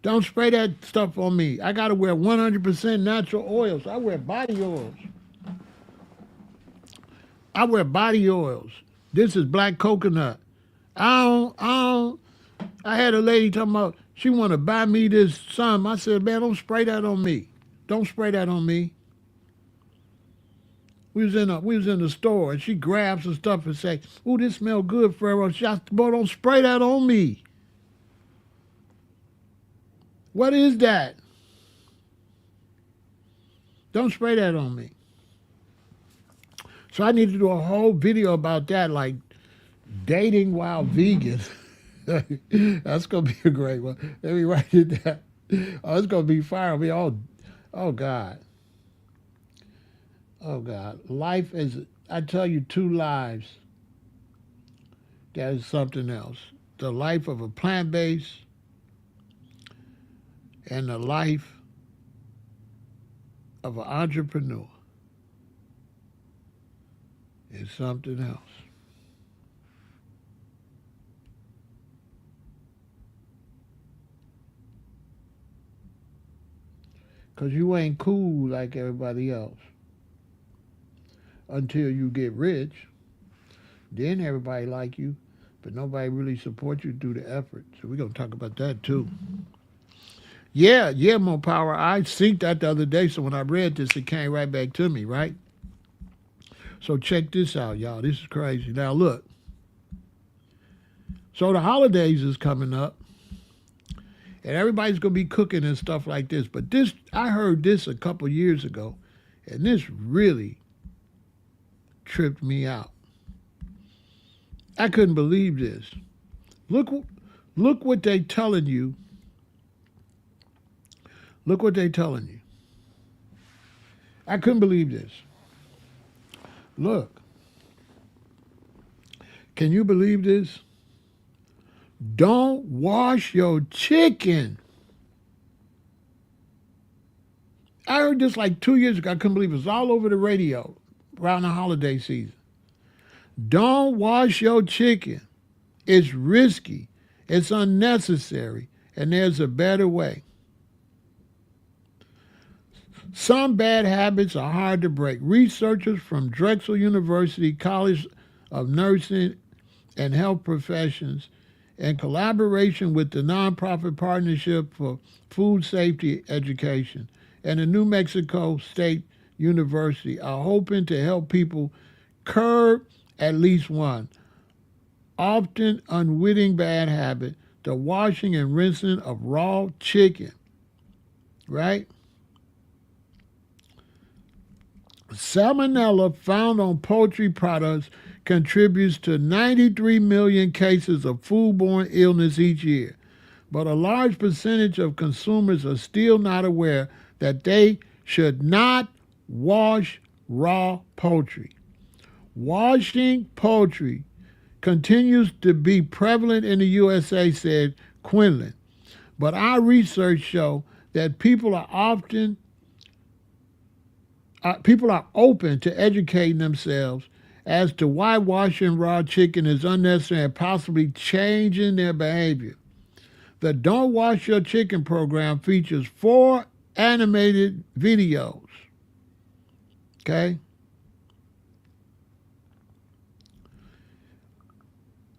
Don't spray that stuff on me. I got to wear 100% natural oils. I wear body oils. This is black coconut. I had a lady talking about she want to buy me this something. I said, man, don't spray that on me. Don't spray that on me. We was in the store and she grabbed some stuff and said, "Ooh, this smell good, Pharaoh." She said, "Boy, don't spray that on me." What is that? Don't spray that on me. So I need to do a whole video about that, like dating while vegan. That's going to be a great one. Let me write it down. Oh, it's going to be fire. Oh, God. Oh, God. Life is, I tell you, 2 lives. That is something else. The life of a plant-based and the life of an entrepreneur is something else. Because you ain't cool like everybody else until you get rich. Then everybody like you, but nobody really support you through the effort. So we're gonna talk about that too. Yeah, more power. I synced that the other day, so when I read this, it came right back to me, right? So check this out, y'all. This is crazy. Now look. So the holidays is coming up, and everybody's gonna be cooking and stuff like this. But this, I heard this a couple years ago, and this really tripped me out. I couldn't believe this. Look, look what they telling you. Look what they telling you. I couldn't believe this. Look, can you believe this? Don't wash your chicken. I heard this like 2 years ago. I couldn't believe it. It was all over the radio around the holiday season. Don't wash your chicken. It's risky. It's unnecessary. And there's a better way. Some bad habits are hard to break. Researchers from Drexel University College of Nursing and Health Professions, in collaboration with the nonprofit Partnership for Food Safety Education and the New Mexico State University, are hoping to help people curb at least one, often unwitting bad habit, the washing and rinsing of raw chicken, right? Salmonella found on poultry products contributes to 93 million cases of foodborne illness each year. But a large percentage of consumers are still not aware that they should not wash raw poultry. Washing poultry continues to be prevalent in the USA, said Quinlan. But our research shows that people are open to educating themselves as to why washing raw chicken is unnecessary and possibly changing their behavior. The Don't Wash Your Chicken program features 4 animated videos. Okay?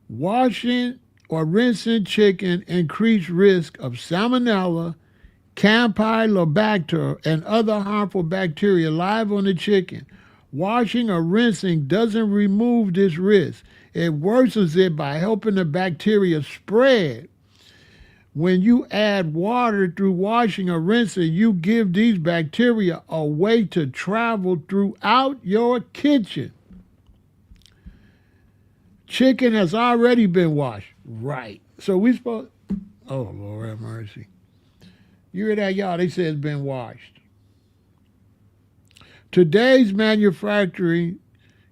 Washing or rinsing chicken increase risk of salmonella, Campylobacter, and other harmful bacteria live on the chicken. Washing or rinsing doesn't remove this risk. It worsens it by helping the bacteria spread. When you add water through washing or rinsing, you give these bacteria a way to travel throughout your kitchen. Chicken has already been washed. Right. So we supposed... Oh, Lord have mercy. You hear that, y'all? They say it's been washed. Today's manufacturing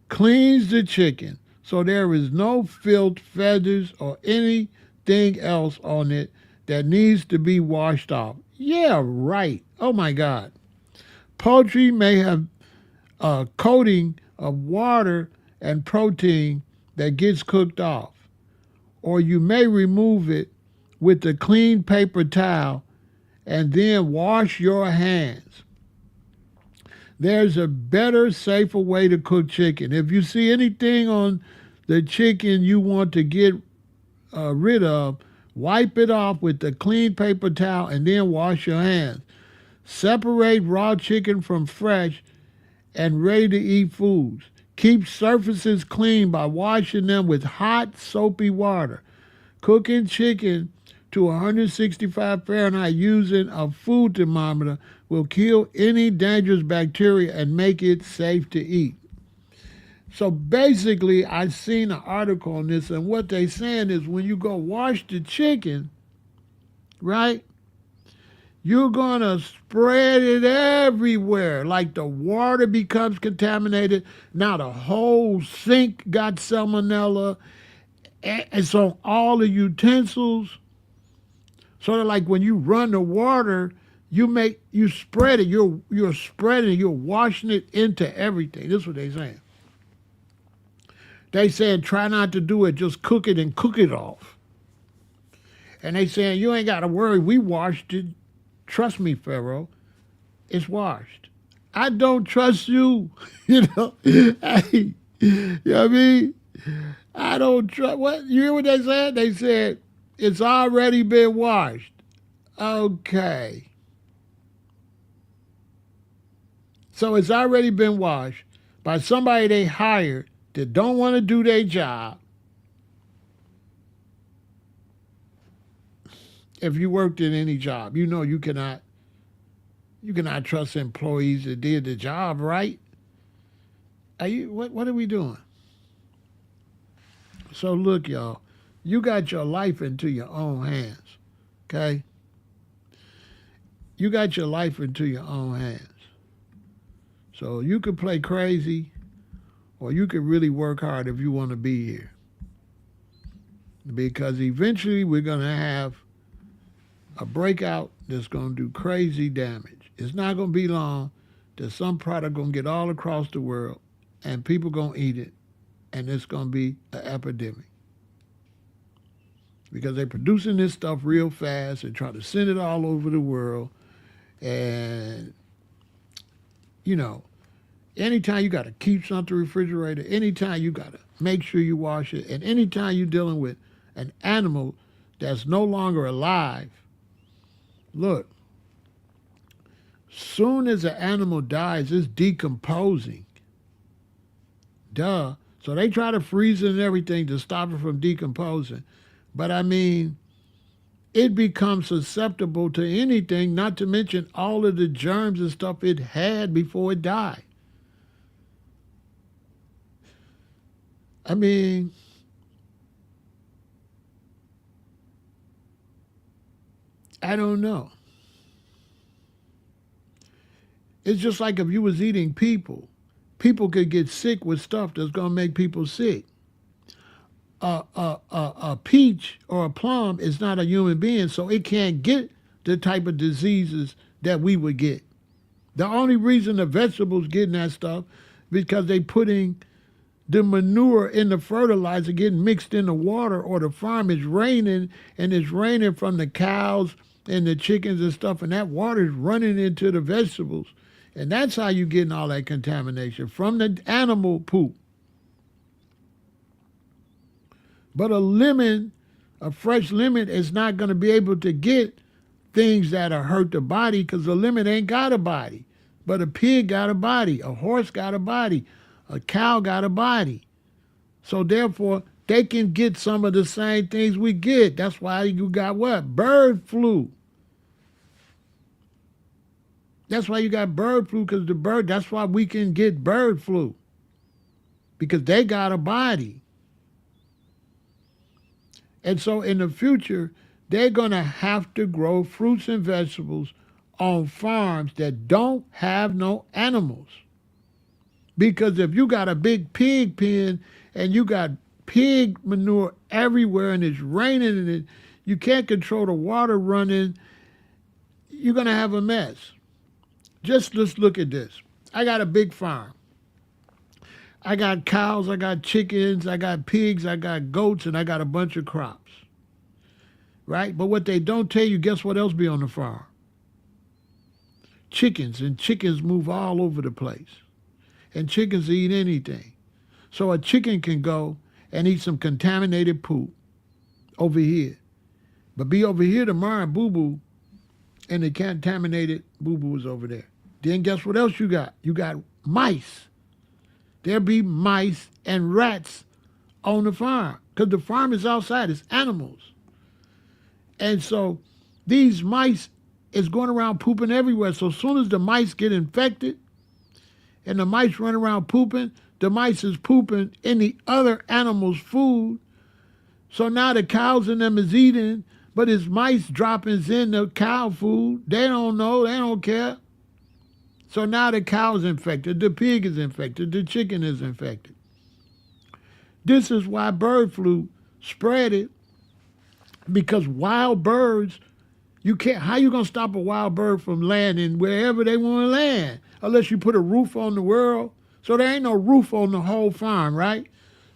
cleans the chicken so there is no filth, feathers, or anything else on it that needs to be washed off. Yeah, right. Oh, my God. Poultry may have a coating of water and protein that gets cooked off, or you may remove it with a clean paper towel and then wash your hands. There's a better, safer way to cook chicken. If you see anything on the chicken you want to get rid of, wipe it off with a clean paper towel and then wash your hands. Separate raw chicken from fresh and ready-to-eat foods. Keep surfaces clean by washing them with hot, soapy water. Cooking chicken to 165 Fahrenheit using a food thermometer will kill any dangerous bacteria and make it safe to eat. So basically, I seen an article on this, and what they saying is when you go wash the chicken, right, you're going to spread it everywhere. Like the water becomes contaminated. Now the whole sink got salmonella. And so all the utensils, sort of like when you run the water, you spread it. You're spreading it. You're washing it into everything. This is what they're saying. They saying try not to do it. Just cook it and cook it off. And they saying you ain't got to worry. We washed it. Trust me, Pharaoh. It's washed. I don't trust you. You know? Hey, you know what I mean? I don't trust. What? You hear what they said? They said it's already been washed. Okay. So it's already been washed by somebody they hired that don't want to do their job. If you worked in any job, you know you cannot trust employees that did the job right. What are we doing? So look, y'all, you got your life into your own hands. Okay? You got your life into your own hands. So you could play crazy or you could really work hard if you want to be here. Because eventually we're going to have a breakout that's going to do crazy damage. It's not going to be long that some product going to get all across the world and people going to eat it, and it's going to be an epidemic. Because they're producing this stuff real fast and try to send it all over the world. And, you know, anytime you got to keep something refrigerated, anytime you got to make sure you wash it, and anytime you're dealing with an animal that's no longer alive, look, soon as an animal dies, it's decomposing. Duh. So they try to freeze it and everything to stop it from decomposing. But I mean, it becomes susceptible to anything, not to mention all of the germs and stuff it had before it died. I mean, I don't know. It's just like if you was eating people. People could get sick with stuff that's going to make people sick. A peach or a plum is not a human being, so it can't get the type of diseases that we would get. The only reason the vegetables getting that stuff because they putting the manure in the fertilizer getting mixed in the water, or the farm is raining and it's raining from the cows and the chickens and stuff, and that water is running into the vegetables. And that's how you're getting all that contamination, from the animal poop. But a lemon, a fresh lemon, is not going to be able to get things that are hurt the body, because a lemon ain't got a body. But a pig got a body, a horse got a body, a cow got a body. So therefore, they can get some of the same things we get. That's why you got what? Bird flu. That's why you got bird flu, because that's why we can get bird flu. Because they got a body. And so in the future, they're going to have to grow fruits and vegetables on farms that don't have no animals. Because if you got a big pig pen and you got pig manure everywhere and it's raining and you can't control the water running, you're going to have a mess. Just let's look at this. I got a big farm. I got cows, I got chickens, I got pigs, I got goats, and I got a bunch of crops. Right? But what they don't tell you, guess what else be on the farm? Chickens, and chickens move all over the place. And chickens eat anything. So a chicken can go and eat some contaminated poop over here. But be over here tomorrow and boo-boo, and the contaminated boo-boo is over there. Then guess what else you got? You got mice. There'll be mice and rats on the farm, because the farm is outside. It's animals. And so these mice is going around pooping everywhere. So as soon as the mice get infected and the mice run around pooping, the mice is pooping in the other animals' food. So now the cows in them is eating, but it's mice droppings in the cow food. They don't know. They don't care. So now the cow is infected, the pig is infected, the chicken is infected. This is why bird flu spread it, because wild birds, you can't. How you gonna stop a wild bird from landing wherever they want to land? Unless you put a roof on the world. So there ain't no roof on the whole farm, right?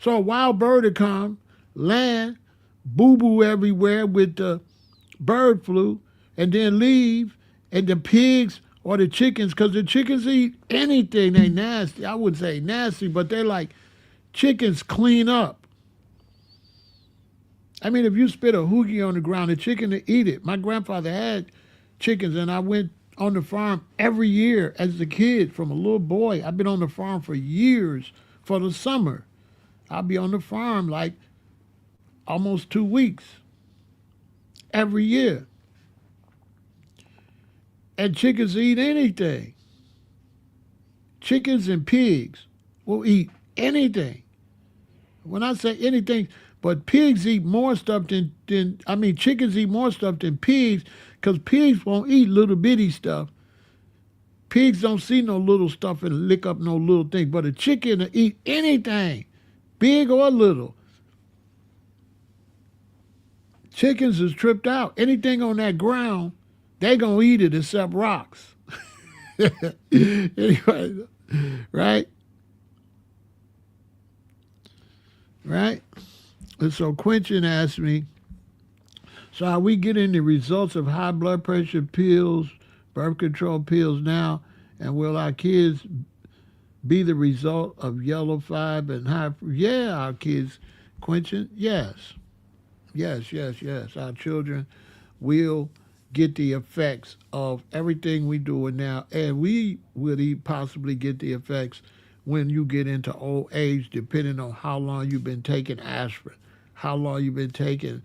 So a wild bird will come, land, boo-boo everywhere with the bird flu, and then leave, and the pigs or the chickens, because the chickens eat anything. They nasty. I wouldn't say nasty, but they're like Chickens clean up. I mean, if you spit a hoogie on the ground, the chicken will eat it. My grandfather had chickens, and I went on the farm every year as a kid from a little boy. I've been on the farm for years for the summer. I'll be on the farm like almost 2 weeks every year. And chickens eat anything. Chickens and pigs will eat anything. When I say anything, but pigs eat more stuff than chickens eat more stuff than pigs, because pigs won't eat little bitty stuff. Pigs don't see no little stuff and lick up no little thing, but a chicken will eat anything, big or little. Chickens is tripped out. Anything on that ground, they gonna eat it except rocks. Anyway, right? Right? And so Quentin asked me, so are we getting the results of high blood pressure pills, birth control pills now, and will our kids be the result of yellow fiber and high? Yeah, our kids, Quentin, yes. Yes. Our children will get the effects of everything we doing now, and we will possibly get the effects when you get into old age, depending on how long you've been taking aspirin, how long you've been taking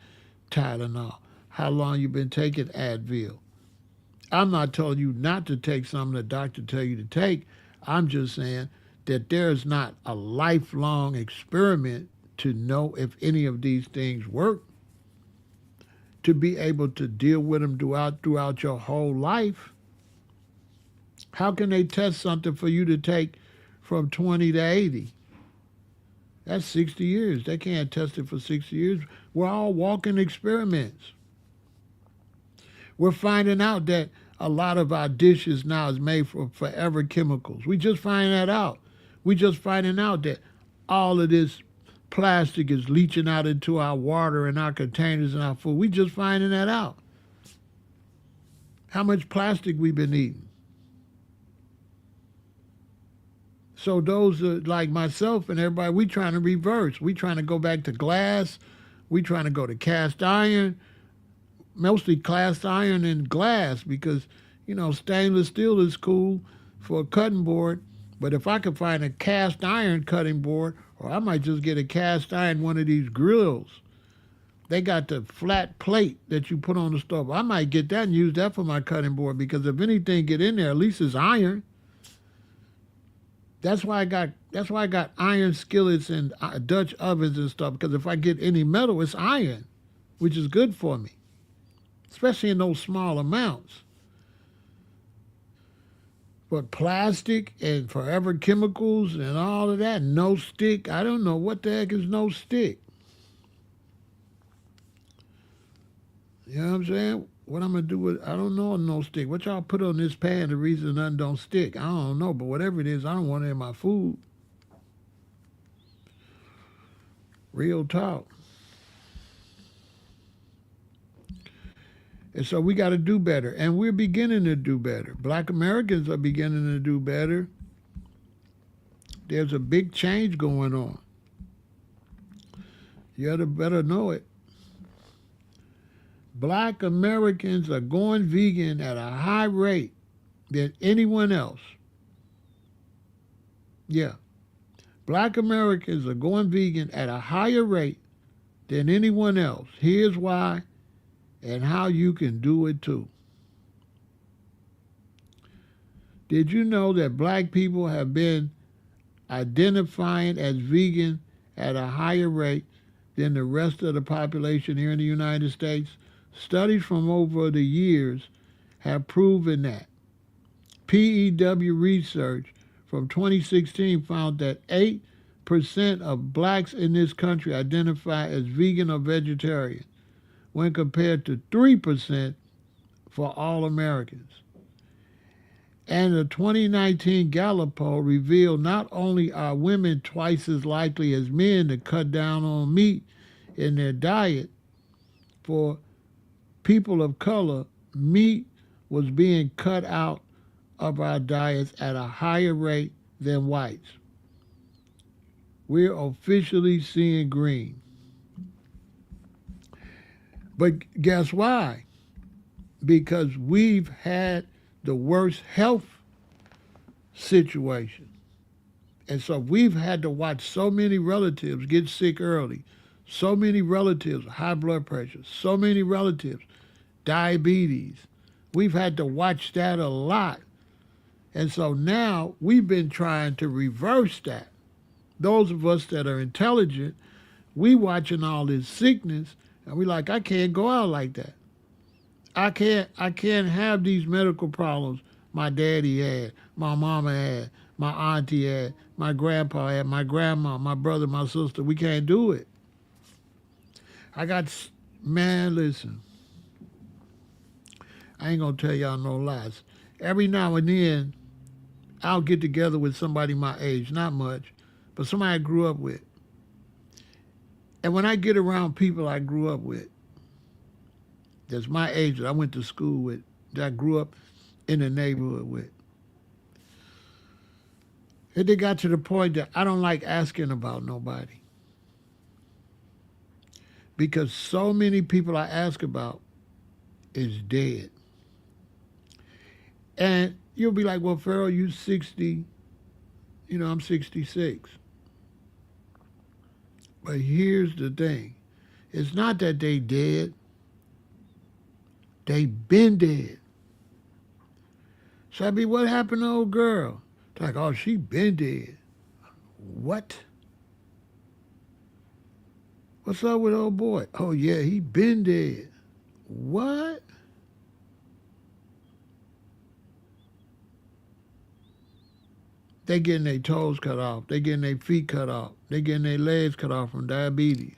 Tylenol, how long you've been taking Advil. I'm not telling you not to take something the doctor tell you to take. I'm just saying that there's not a lifelong experiment to know if any of these things work, to be able to deal with them throughout your whole life. How can they test something for you to take from 20 to 80? That's 60 years. They can't test it for 60 years. We're all walking experiments. We're finding out that a lot of our dishes now is made from forever chemicals. We just find that out. We just finding out that all of this plastic is leaching out into our water and our containers and our food. We just finding that out. How much plastic we've been eating. So those are like myself and everybody, we trying to reverse. We trying to go back to glass. We trying to go to cast iron. Mostly cast iron and glass because, stainless steel is cool for a cutting board. But if I could find a cast iron cutting board, or I might just get a cast iron, one of these grills. They got the flat plate that you put on the stove. I might get that and use that for my cutting board because if anything get in there, at least it's iron. That's why I got iron skillets and Dutch ovens and stuff, because if I get any metal, it's iron, which is good for me, especially in those small amounts. But plastic and forever chemicals and all of that, no stick. I don't know what the heck is no stick. You know what I'm saying? What I'm going to do with, I don't know a no stick. What y'all put on this pan, the reason nothing don't stick? I don't know, but whatever it is, I don't want it in my food. Real talk. And so we got to do better. And we're beginning to do better. Black Americans are beginning to do better. There's a big change going on. You better know it. Black Americans are going vegan at a high rate than anyone else. Yeah. Black Americans are going vegan at a higher rate than anyone else. Here's why. And how you can do it too. Did you know that black people have been identifying as vegan at a higher rate than the rest of the population here in the United States? Studies from over the years have proven that. PEW research from 2016 found that 8% of blacks in this country identify as vegan or vegetarian, when compared to 3% for all Americans. And the 2019 Gallup poll revealed not only are women twice as likely as men to cut down on meat in their diet, for people of color, meat was being cut out of our diets at a higher rate than whites. We're officially seeing green. But guess why? Because we've had the worst health situation. And so we've had to watch so many relatives get sick early, so many relatives high blood pressure, so many relatives diabetes. We've had to watch that a lot. And so now we've been trying to reverse that. Those of us that are intelligent, we watching all this sickness and we like, I can't go out like that. I can't have these medical problems my daddy had, my mama had, my auntie had, my grandpa had, my grandma, my brother, my sister. We can't do it. Man, listen, I ain't gonna tell y'all no lies. Every now and then, I'll get together with somebody my age, not much, but somebody I grew up with. And when I get around people I grew up with, that's my age, that I went to school with, that I grew up in the neighborhood with, and they got to the point that I don't like asking about nobody. Because so many people I ask about is dead. And you'll be like, well, Pharaoh, you 60, I'm 66. But here's the thing. It's not that they dead. They been dead. So I be, what happened to old girl? It's like, oh, she been dead. What? What's up with old boy? Oh, yeah, he been dead. What? They getting their toes cut off. They getting their feet cut off. They getting their legs cut off from diabetes.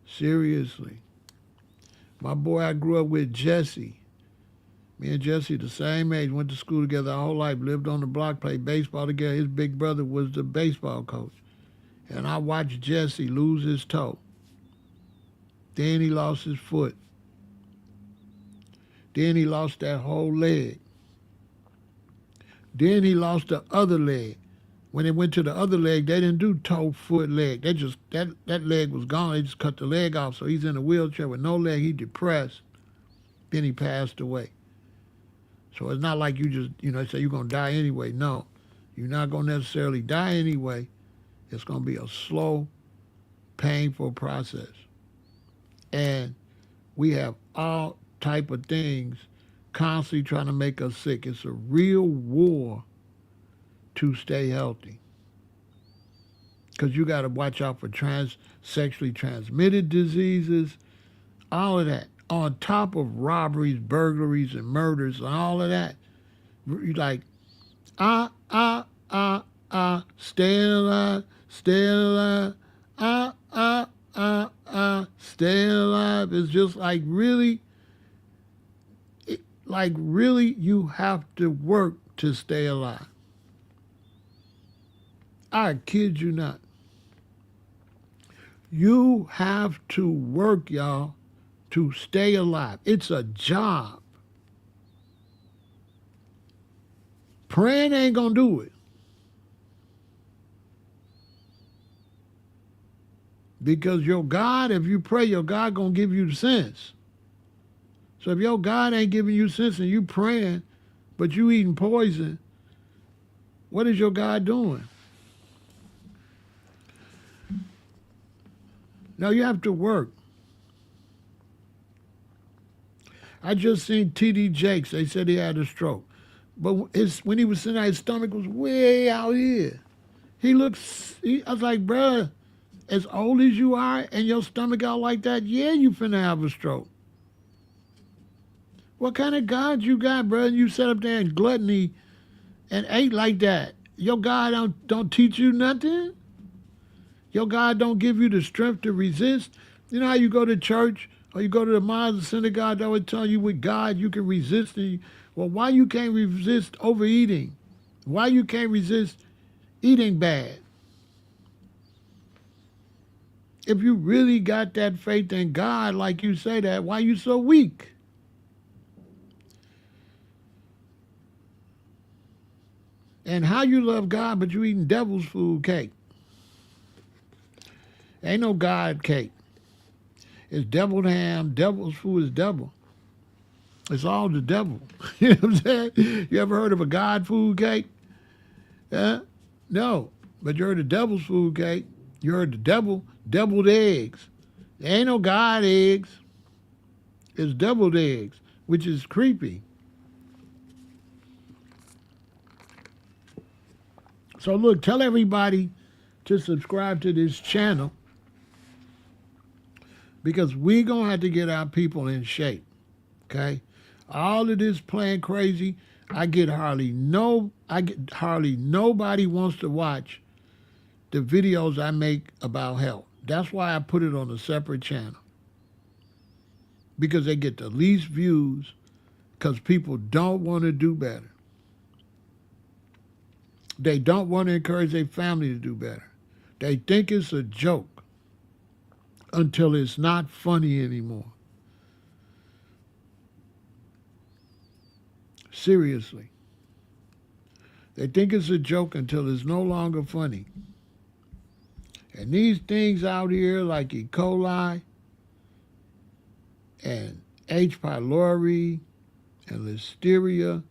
Seriously. My boy I grew up with, Jesse. Me and Jesse the same age, went to school together our whole life, lived on the block, played baseball together. His big brother was the baseball coach. And I watched Jesse lose his toe. Then he lost his foot. Then he lost that whole leg. Then he lost the other leg. When they went to the other leg, they didn't do toe, foot, leg. They just, that leg was gone. They just cut the leg off. So he's in a wheelchair with no leg. He depressed. Then he passed away. So it's not like you just, they say you're going to die anyway. No, you're not going to necessarily die anyway. It's going to be a slow, painful process. And we have all type of things constantly trying to make us sick. It's a real war to stay healthy. Because you got to watch out for sexually transmitted diseases, all of that. On top of robberies, burglaries, and murders, and all of that. You like, stay alive, stay alive, stay alive. It's just like really, you have to work to stay alive. I kid you not. You have to work, y'all, to stay alive. It's a job. Praying ain't gonna do it. Because your God, if you pray, your God gonna give you sense. So if your God ain't giving you sense and you praying, but you eating poison, what is your God doing? No, you have to work. I just seen T.D. Jakes. They said he had a stroke. But when he was sitting there, his stomach was way out here. I was like, bruh, as old as you are and your stomach out like that, yeah, you finna have a stroke. What kind of God you got, bruh? You sat up there in gluttony and ate like that. Your God don't teach you nothing? Your God don't give you the strength to resist? You know how you go to church or you go to the mosque or synagogue, they always tell you with God you can resist. Well, why you can't resist overeating? Why you can't resist eating bad? If you really got that faith in God like you say that, why you so weak? And how you love God but you eating devil's food cake? Ain't no God cake. It's deviled ham. Devil's food is devil. It's all the devil. You know what I'm saying? You ever heard of a God food cake? Yeah? No. But you heard of devil's food cake. You heard the deviled eggs. There ain't no God eggs. It's deviled eggs, which is creepy. So look, tell everybody to subscribe to this channel because we're going to have to get our people in shape, okay? All of this playing crazy, I get hardly nobody wants to watch the videos I make about health. That's why I put it on a separate channel. Because they get the least views because people don't want to do better. They don't want to encourage their family to do better. They think it's a joke until it's not funny anymore. Seriously. They think it's a joke until it's no longer funny. And these things out here like E. coli and H. pylori and listeria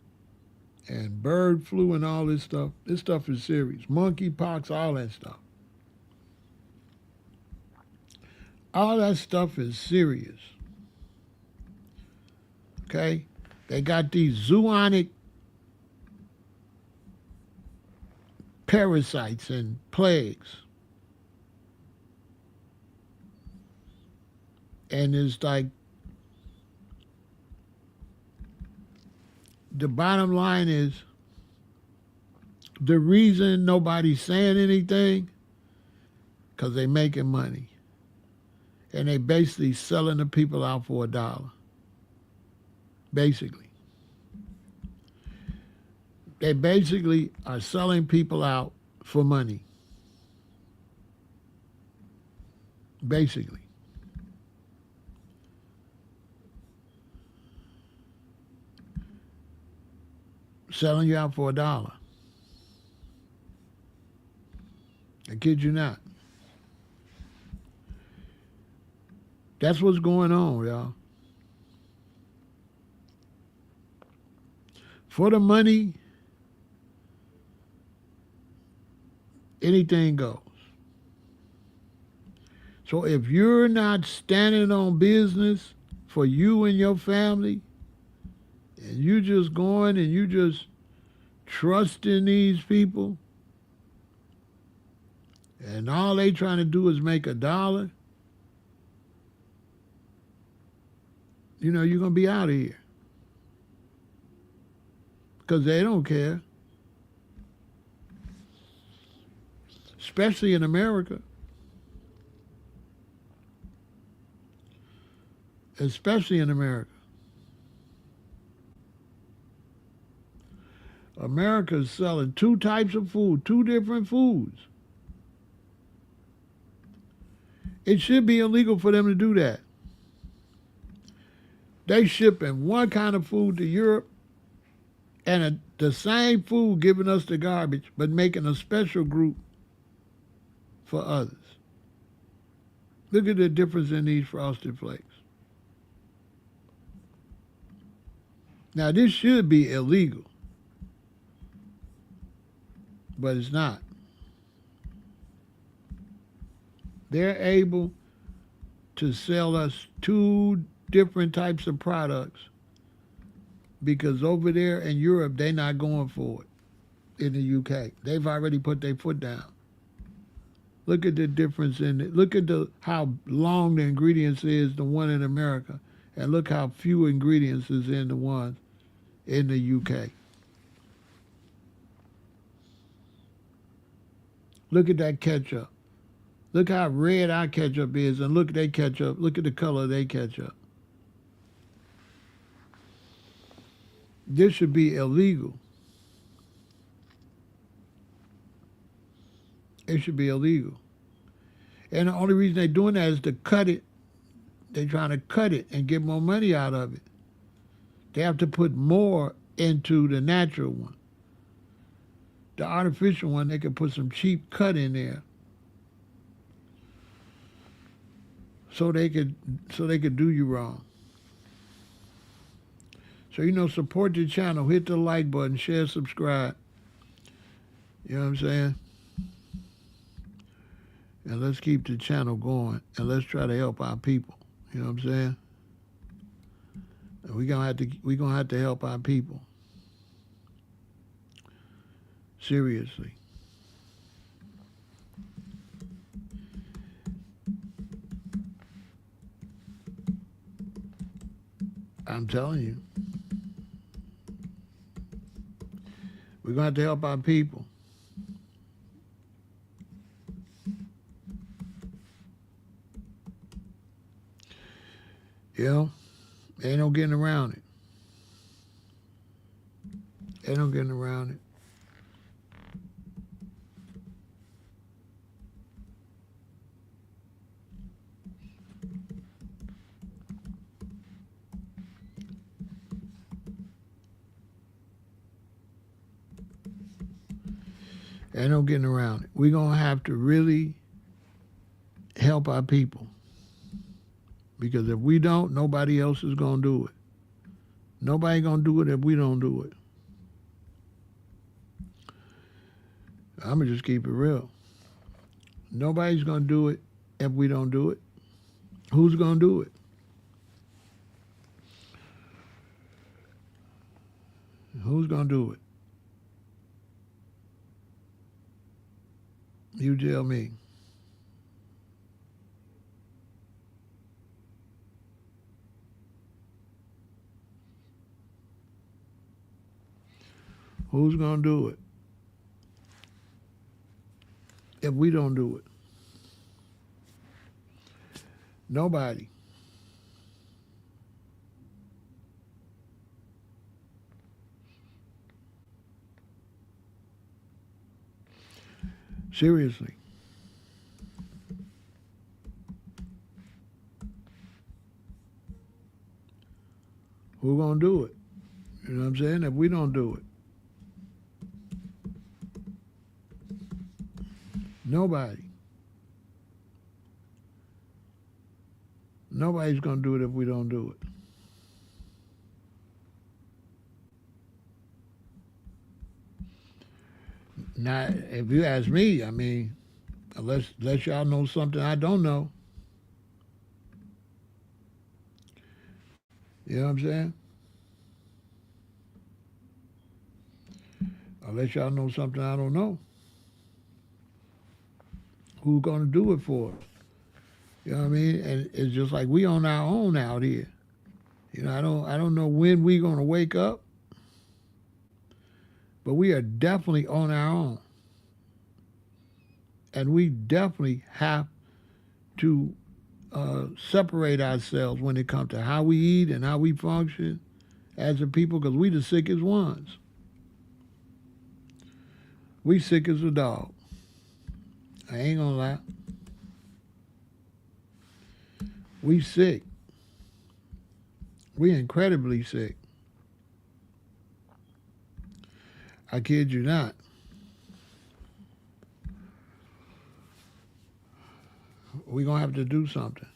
and bird flu and all this stuff is serious. Monkeypox, all that stuff. All that stuff is serious. Okay? They got these zoonotic parasites and plagues. And it's like, the bottom line is, the reason nobody's saying anything, because they making money. And they basically selling the people out for $1. Basically. They basically are selling people out for money. Basically. Selling you out for $1. I kid you not. That's what's going on, y'all. For the money, anything goes. So if you're not standing on business for you and your family, and you just going and you just trusting these people, and all they trying to do is make $1, you know, you're going to be out of here. Because they don't care. Especially in America. Especially in America. America's selling 2 types of food, 2 different foods. It should be illegal for them to do that. They shipping one kind of food to Europe and the same food giving us the garbage, but making a special group for others. Look at the difference in these Frosted Flakes. Now, this should be illegal, but it's not. They're able to sell us 2 different types of products because over there in Europe, they're not going for it in the UK. They've already put their foot down. Look at the difference in it. Look at how long the ingredients is, the one in America, and look how few ingredients is in the one in the UK. Look at that ketchup. Look how red our ketchup is, and look at their ketchup. Look at the color of their ketchup. This should be illegal. It should be illegal. And the only reason they're doing that is to cut it. They're trying to cut it and get more money out of it. They have to put more into the natural one. The artificial one, they can put some cheap cut in there. so they could do you wrong. So support the channel, hit the like button, share, subscribe. You know what I'm saying? And let's keep the channel going, and let's try to help our people. You know what I'm saying? And we're gonna have to help our people. Seriously. I'm telling you. We're gonna have to help our people. Ain't no getting around it. Ain't no getting around it. Ain't no getting around it. We're going to have to really help our people. Because if we don't, nobody else is going to do it. Nobody going to do it if we don't do it. I'm going to just keep it real. Nobody's going to do it if we don't do it. Who's going to do it? Who's going to do it? You tell me. Who's going to do it if we don't do it? Nobody. Seriously. Who's going to do it? You know what I'm saying? If we don't do it. Nobody. Nobody's going to do it if we don't do it. Now, if you ask me, I mean, unless y'all know something I don't know. You know what I'm saying? Unless y'all know something I don't know. Who's going to do it for us? You know what I mean? And it's just like we on our own out here. I don't know when we're going to wake up, but we are definitely on our own. And we definitely have to separate ourselves when it comes to how we eat and how we function as a people, because we the sickest ones. We sick as a dog. I ain't gonna lie. We sick. We incredibly sick. I kid you not. We're going to have to do something.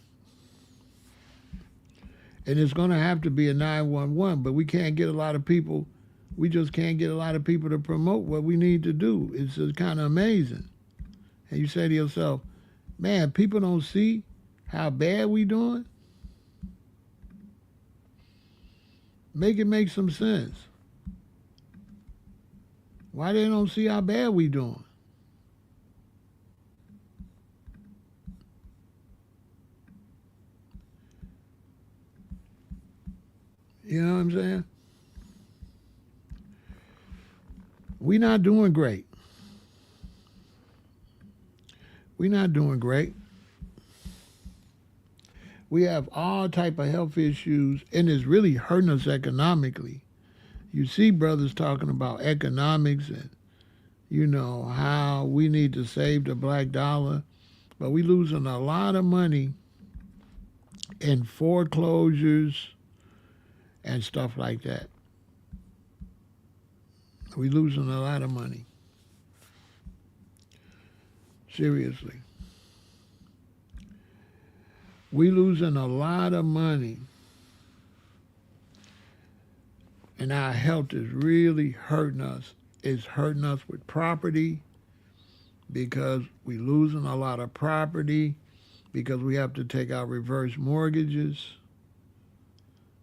And it's going to have to be a 911, but we can't get a lot of people. We just can't get a lot of people to promote what we need to do. It's just kind of amazing. And you say to yourself, man, people don't see how bad we doing? Make it make some sense. Why they don't see how bad we doing? You know what I'm saying? We not doing great. We not doing great. We have all type of health issues, and it's really hurting us economically. You see brothers talking about economics and, how we need to save the black dollar, but we losing a lot of money in foreclosures and stuff like that. We losing a lot of money. Seriously. We losing a lot of money, and our health is really hurting us. It's hurting us with property because we losing a lot of property because we have to take out reverse mortgages,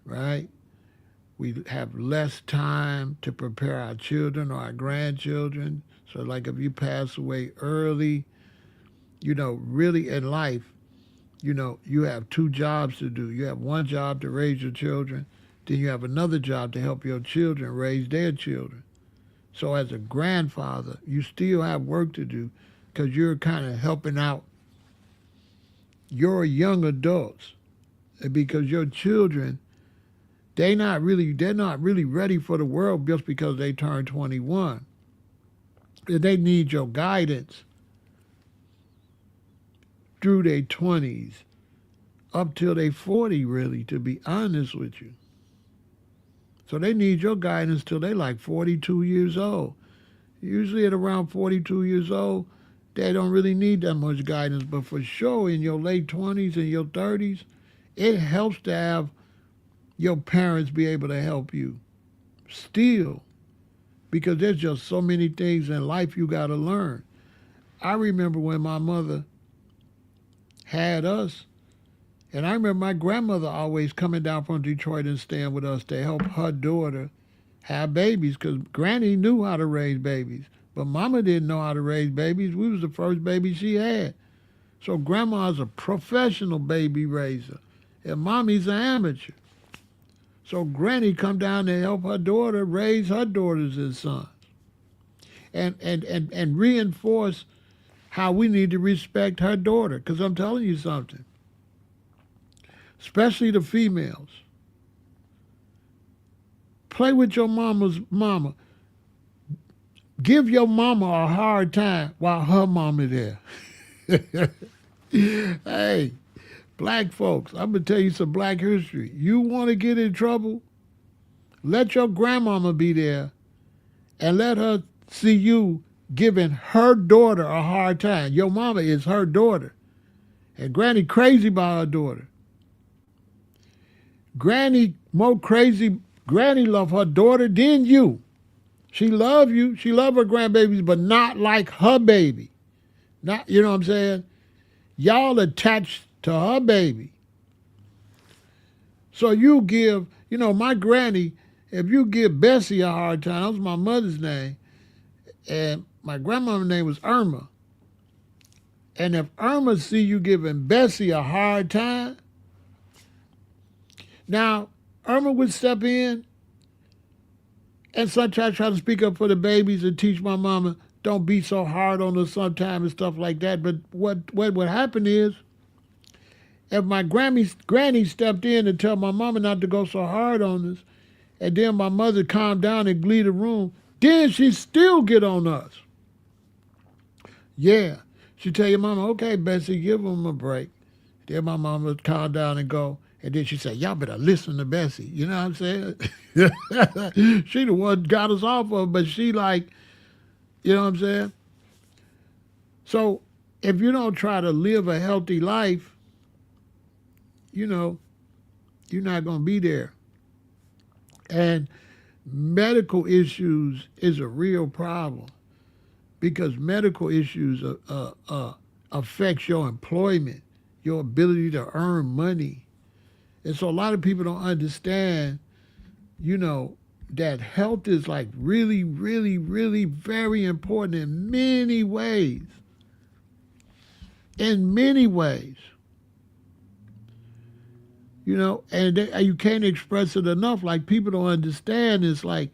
right? We have less time to prepare our children or our grandchildren. So, like if you pass away early, really in life, you have two jobs to do. You have one job to raise your children, then you have another job to help your children raise their children. So, as a grandfather, you still have work to do because you're kind of helping out your young adults because your children they're not really ready for the world just because they turned 21. They need your guidance through their 20s up till they 40, really, to be honest with you. So they need your guidance till they like 42 years old. Usually at around 42 years old, they don't really need that much guidance. But for sure, in your late 20s and your 30s, it helps to have your parents be able to help you still, because there's just so many things in life you got to learn. I remember when my mother had us, and I remember my grandmother always coming down from Detroit and staying with us to help her daughter have babies, because Granny knew how to raise babies, but Mama didn't know how to raise babies. We was the first baby she had. So Grandma's a professional baby raiser, and Mommy's an amateur. So Granny come down to help her daughter raise her daughters and sons, and reinforce how we need to respect her daughter. Because I'm telling you something, especially the females, play with your mama's mama. Give your mama a hard time while her mama there. Hey, black folks, I'm going to tell you some black history. You want to get in trouble? Let your grandmama be there and let her see you giving her daughter a hard time. Your mama is her daughter. And Granny crazy about her daughter. Granny more crazy. Granny love her daughter than you. She love you. She love her grandbabies, but not like her baby. Not, you know what I'm saying? Y'all attached to her baby. So you give, my granny, if you give Bessie a hard time, that was my mother's name, and my grandmother's name was Irma. And if Irma see you giving Bessie a hard time, now Irma would step in and sometimes try to speak up for the babies and teach my mama, don't be so hard on us sometimes and stuff like that. But what would happen is, if my granny stepped in and tell my mama not to go so hard on us, and then my mother calmed down and leave the room, then she still get on us. Yeah. She tell your mama, okay, Bessie, give them a break. Then my mama would calm down and go. And then she said, y'all better listen to Bessie. You know what I'm saying? She the one got us off of, but she like, you know what I'm saying? So if you don't try to live a healthy life, you're not going to be there. And medical issues is a real problem because medical issues affects your employment, your ability to earn money. And so a lot of people don't understand, that health is like really, really, really very important in many ways. In many ways. And you can't express it enough. Like, people don't understand. It's like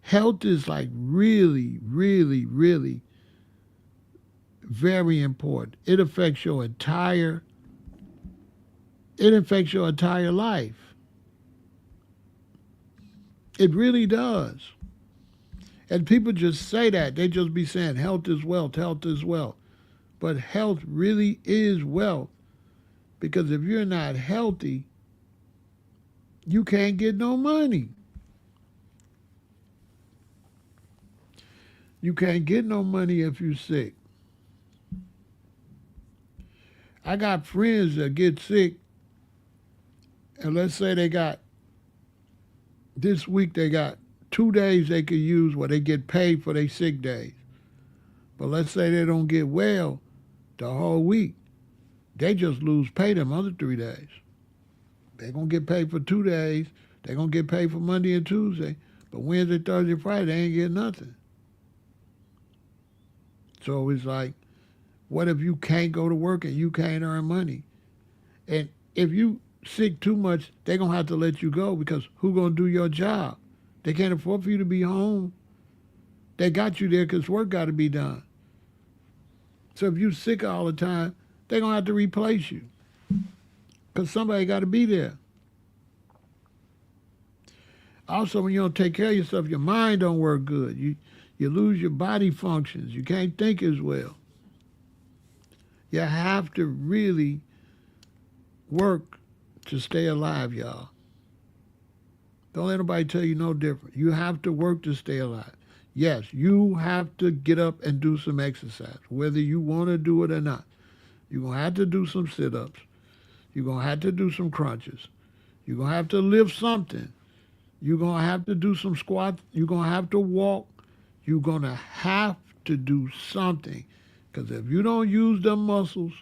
health is like really, really, really very important. It affects your entire life. It really does. And people just say that. They just be saying health is wealth, health is wealth. But health really is wealth. Because if you're not healthy, you can't get no money. You can't get no money if you're sick. I got friends that get sick And let's say they got, this week they got 2 days they could use where they get paid for their sick days. But let's say they don't get well the whole week. They just lose pay them other 3 days. They're going to get paid for 2 days. They're going to get paid for Monday and Tuesday. But Wednesday, Thursday, Friday, they ain't getting nothing. So it's like, what if you can't go to work and you can't earn money? And if you sick too much, they're going to have to let you go because who's going to do your job? They can't afford for you to be home. They got you there because work got to be done. So if you sick all the time, they're going to have to replace you because somebody got to be there. Also, when you don't take care of yourself, your mind don't work good. You lose your body functions. You can't think as well. You have to really work to stay alive, y'all. Don't let nobody tell you no different. You have to work to stay alive. Yes, you have to get up and do some exercise, whether you want to do it or not. You're going to have to do some sit-ups. You're going to have to do some crunches. You're going to have to lift something. You're going to have to do some squats. You're going to have to walk. You're going to have to do something. Because if you don't use them muscles,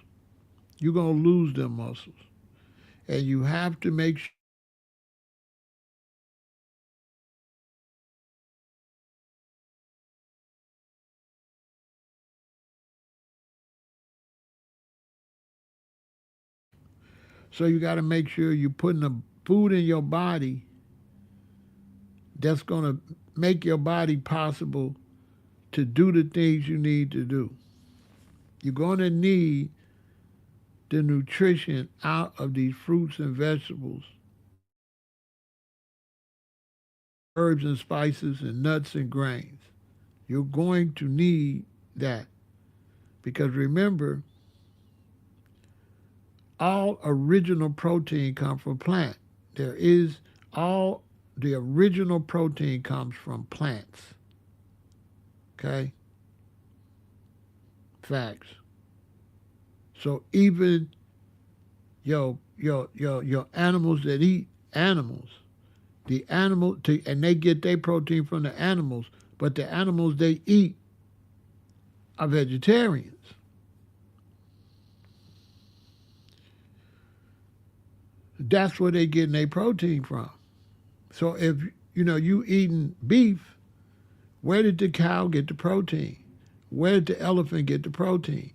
you're going to lose them muscles. And you have to make sure. So you got to make sure you're putting the food in your body that's going to make your body possible to do the things you need to do. You're going to need the nutrition out of these fruits and vegetables, herbs and spices and nuts and grains. You're going to need that because remember, all original protein comes from plant. All the original protein comes from plants. Okay? Facts. So even your animals that eat animals, and they get their protein from the animals, but the animals they eat are vegetarians. That's where they getting their protein from. So if you eating beef, where did the cow get the protein? Where did the elephant get the protein?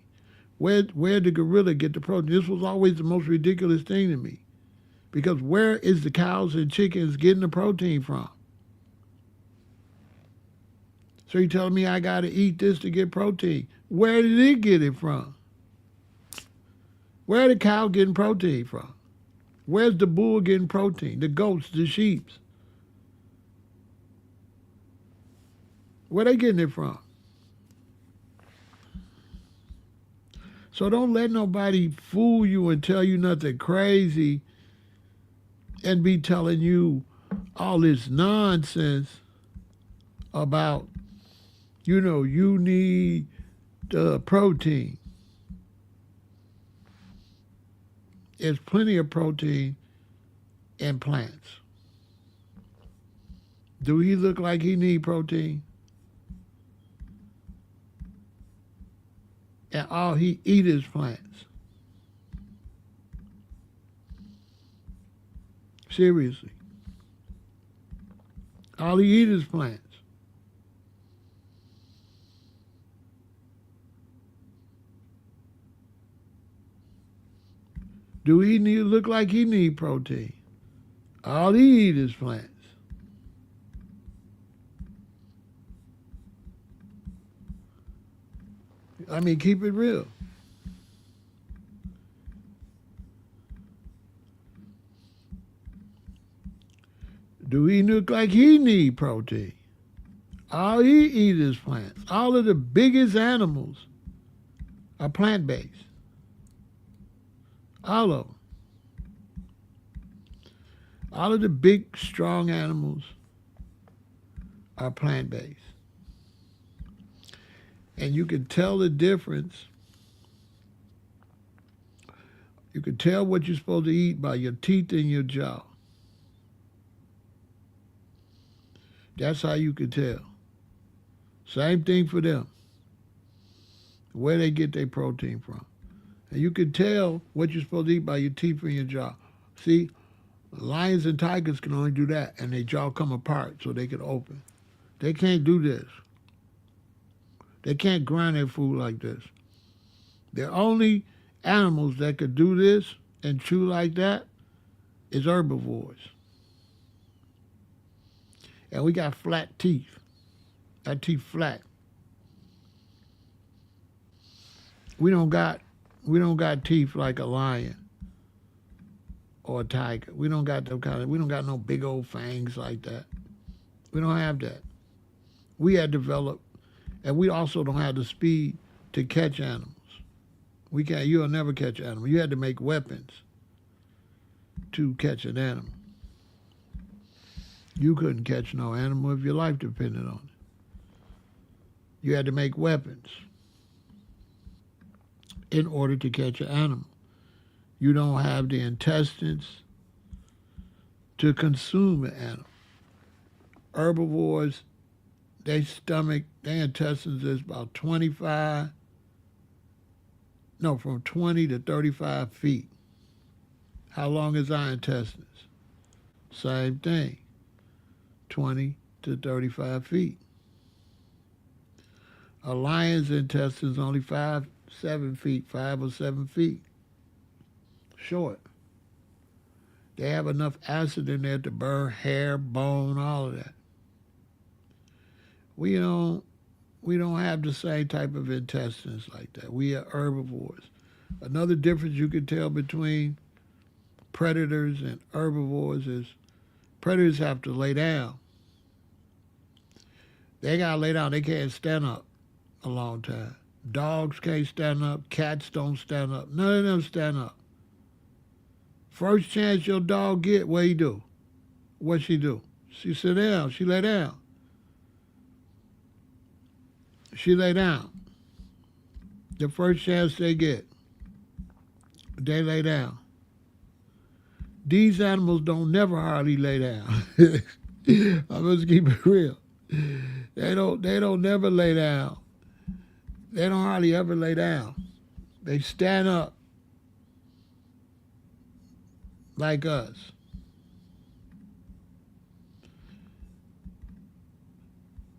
Where did the gorilla get the protein? This was always the most ridiculous thing to me. Because where is the cows and chickens getting the protein from? So you're telling me I got to eat this to get protein. Where did it get it from? Where the cow getting protein from? Where's the bull getting protein? The goats, the sheep. Where they getting it from? So don't let nobody fool you and tell you nothing crazy and be telling you all this nonsense about, you need protein. There's plenty of protein in plants. Do he look like he need protein? And all he eat is plants. Seriously. All he eat is plants. Do he look like he need protein? All he eat is plants. I mean, keep it real. Do he look like he need protein? All he eat is plants. All of the biggest animals are plant-based. All of them. All of the big, strong animals are plant-based. And you can tell the difference You can tell what you're supposed to eat by your teeth in your jaw. That's how you can tell. Same thing for them. Where they get their protein from. And you can tell what you're supposed to eat by your teeth in your jaw. See, lions and tigers can only do that, and their jaw come apart so they can open. They can't do this. They can't grind their food like this. The only animals that could do this and chew like that is herbivores. And we got flat teeth. Our teeth flat. We don't got teeth like a lion or a tiger. We don't got no big old fangs like that. We don't have that. We had developed, and we also don't have the speed to catch animals. You'll never catch an animal. You had to make weapons to catch an animal. You couldn't catch no animal if your life depended on it. You had to make weapons in order to catch an animal. You don't have the intestines to consume an animal. Herbivores, their intestines is about from 20 to 35 feet. How long is our intestines? Same thing, 20 to 35 feet. A lion's intestines only 5 or 7 feet short. They have enough acid in there to burn hair, bone, all of that. We don't have the same type of intestines like that. We are herbivores. Another difference you can tell between predators and herbivores is predators have to lay down. They got to lay down. They can't stand up a long time. Dogs can't stand up. Cats don't stand up. None of them stand up. First chance your dog get, what he do? What she do? She sit down. She lay down. She lay down. The first chance they get, they lay down. These animals don't never hardly lay down. I'm just keep it real. They don't never lay down. They don't hardly ever lay down. They stand up like us.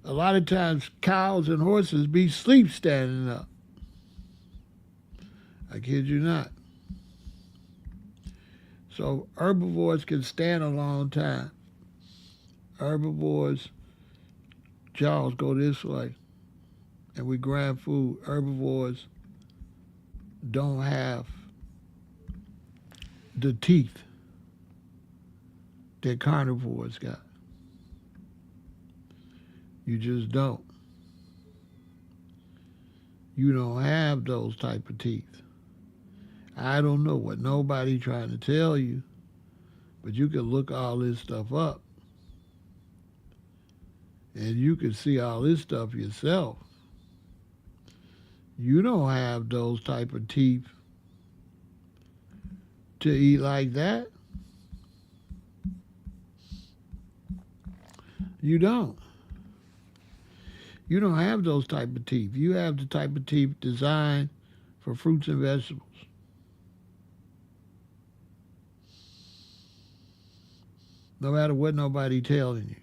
A lot of times cows and horses be sleep standing up. I kid you not. So herbivores can stand a long time. Herbivores' jaws go this way, and we grab food. Herbivores don't have the teeth that carnivores got. You just don't. You don't have those type of teeth. I don't know what nobody trying to tell you, but you can look all this stuff up. And you can see all this stuff yourself. You don't have those type of teeth to eat like that. You don't. You don't have those type of teeth. You have the type of teeth designed for fruits and vegetables. No matter what nobody telling you.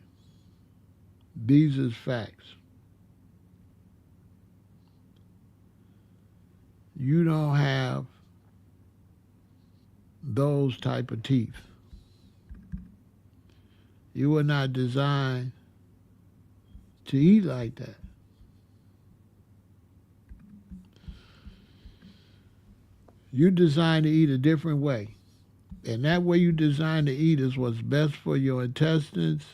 These is facts. You don't have those type of teeth. You were not designed to eat like that. You're designed to eat a different way. And that way you designed to eat is what's best for your intestines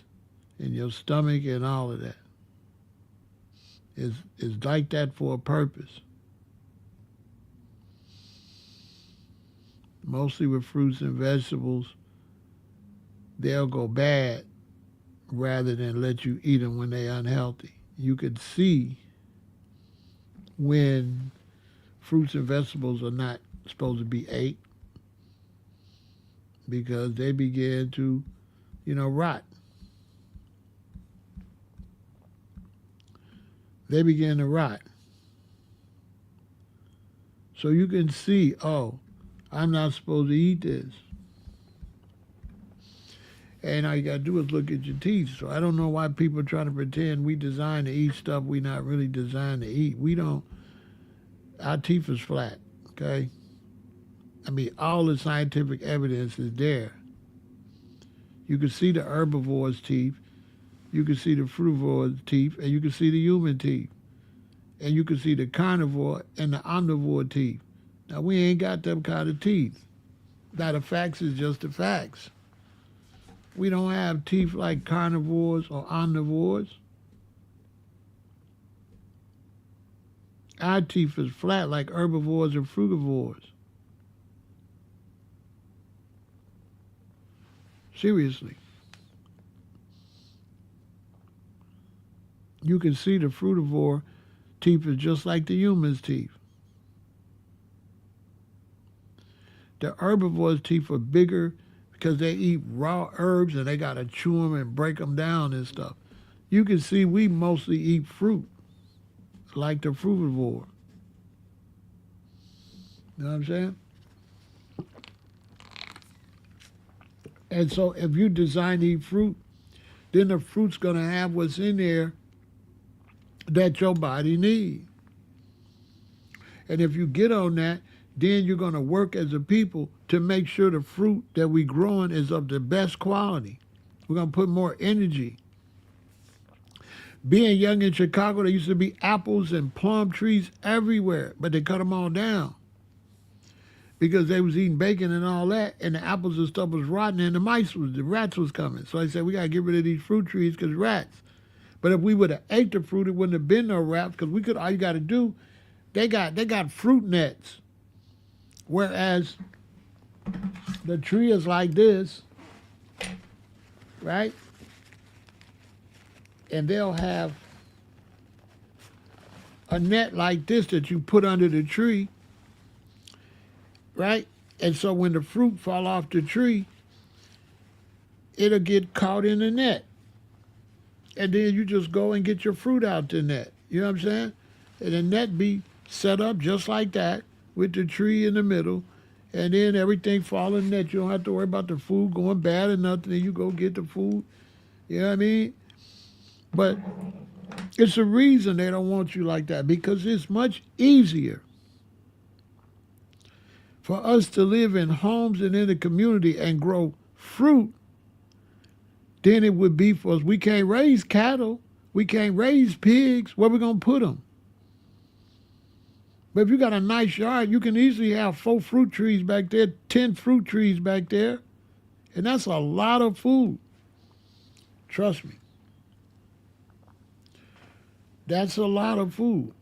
and your stomach and all of that. It's like that for a purpose. Mostly with fruits and vegetables, they'll go bad rather than let you eat them when they're unhealthy. You could see when fruits and vegetables are not supposed to be ate because they began to, rot. They began to rot. So you can see, oh, I'm not supposed to eat this. And all you got to do is look at your teeth. So I don't know why people try to pretend we designed to eat stuff we not really designed to eat. We don't. Our teeth is flat, okay? I mean, all the scientific evidence is there. You can see the herbivore's teeth, you can see the frugivore's teeth, and you can see the human teeth. And you can see the carnivore and the omnivore teeth. Now, we ain't got them kind of teeth. Now, the facts is just the facts. We don't have teeth like carnivores or omnivores. Our teeth is flat like herbivores and frugivores. Seriously. You can see the frugivore teeth is just like the human's teeth. The herbivore's teeth are bigger because they eat raw herbs and they got to chew them and break them down and stuff. You can see we mostly eat fruit, like the frugivore. You know what I'm saying? And so if you design to eat fruit, then the fruit's going to have what's in there that your body needs. And if you get on that, then you're going to work as a people to make sure the fruit that we're growing is of the best quality. We're going to put more energy. Being young in Chicago, there used to be apples and plum trees everywhere, but they cut them all down because they was eating bacon and all that, and the apples and stuff was rotten, and the rats was coming. So I said, we got to get rid of these fruit trees because rats. But if we would have ate the fruit, it wouldn't have been no rats because all you got to do, they got fruit nets. Whereas the tree is like this, right? And they'll have a net like this that you put under the tree, right? And so when the fruit fall off the tree, it'll get caught in the net. And then you just go and get your fruit out the net. You know what I'm saying? And the net be set up just like that with the tree in the middle. And then everything fall in the net. You don't have to worry about the food going bad or nothing. And you go get the food. You know what I mean? But it's a reason they don't want you like that, because it's much easier for us to live in homes and in the community and grow fruit than it would be for us. We can't raise cattle. We can't raise pigs. Where we going to put them? But if you got a nice yard, you can easily have 4 fruit trees back there, 10 fruit trees back there. And that's a lot of food. Trust me. That's a lot of food.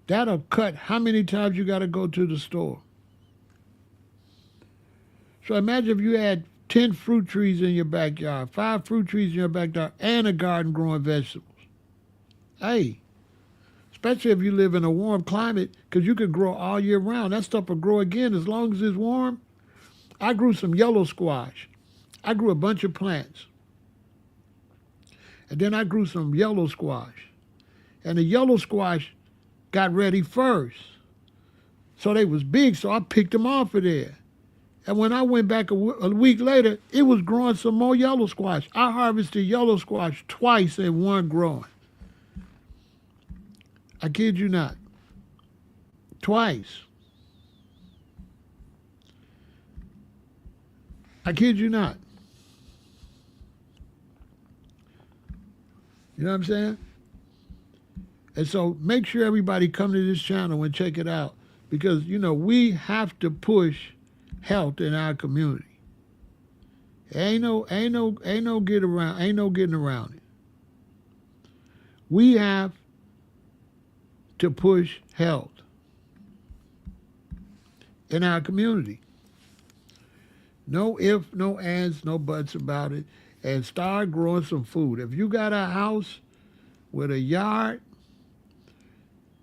That'll cut how many times you got to go to the store. So imagine if you had 10 fruit trees in your backyard, 5 fruit trees in your backyard, and a garden growing vegetables. Hey, especially if you live in a warm climate, because you can grow all year round. That stuff will grow again as long as it's warm. I grew some yellow squash. I grew a bunch of plants. And then I grew some yellow squash. And the yellow squash got ready first. So they was big, so I picked them off of there. And when I went back a week later, it was growing some more yellow squash. I harvested yellow squash twice in one growing. I kid you not. Twice. I kid you not. You know what I'm saying? And so make sure everybody come to this channel and check it out, because, we have to push health in our community. Ain't no getting around it. We have to push health in our community. No ifs, no ands, no buts about it. And start growing some food. If you got a house with a yard,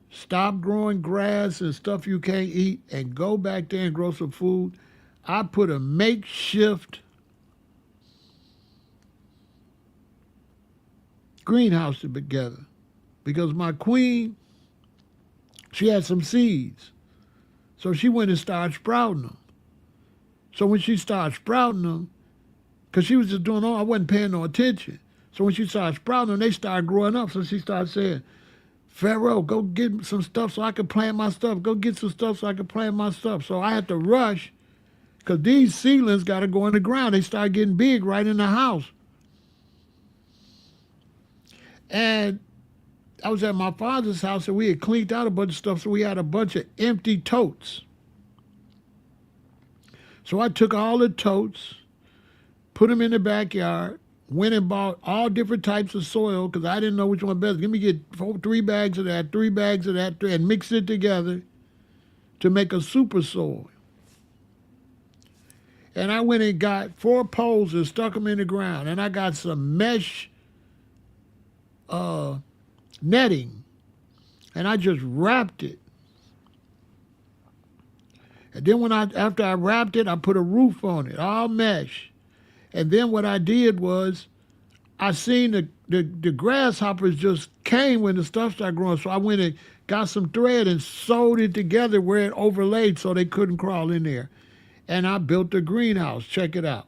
stop growing grass and stuff you can't eat and go back there and grow some food. I put a makeshift greenhouse together because my queen, she had some seeds. So she went and started sprouting them. So when she started sprouting them, because she was just doing all, I wasn't paying no attention. So when she started sprouting them, they started growing up. So she started saying, Pharaoh, go get some stuff so I can plant my stuff. Go get some stuff so I can plant my stuff. So I had to rush because these seedlings got to go in the ground. They started getting big right in the house. And I was at my father's house and we had cleaned out a bunch of stuff. So we had a bunch of empty totes. So I took all the totes, put them in the backyard, went and bought all different types of soil because I didn't know which one best. Give me get 3 bags of that, 3 bags of that, and mix it together to make a super soil. And I went and got 4 poles and stuck them in the ground. And I got some mesh netting. And I just wrapped it. And then after I wrapped it, I put a roof on it, all mesh. And then what I did was I seen the grasshoppers just came when the stuff started growing. So I went and got some thread and sewed it together where it overlaid so they couldn't crawl in there. And I built a greenhouse. Check it out.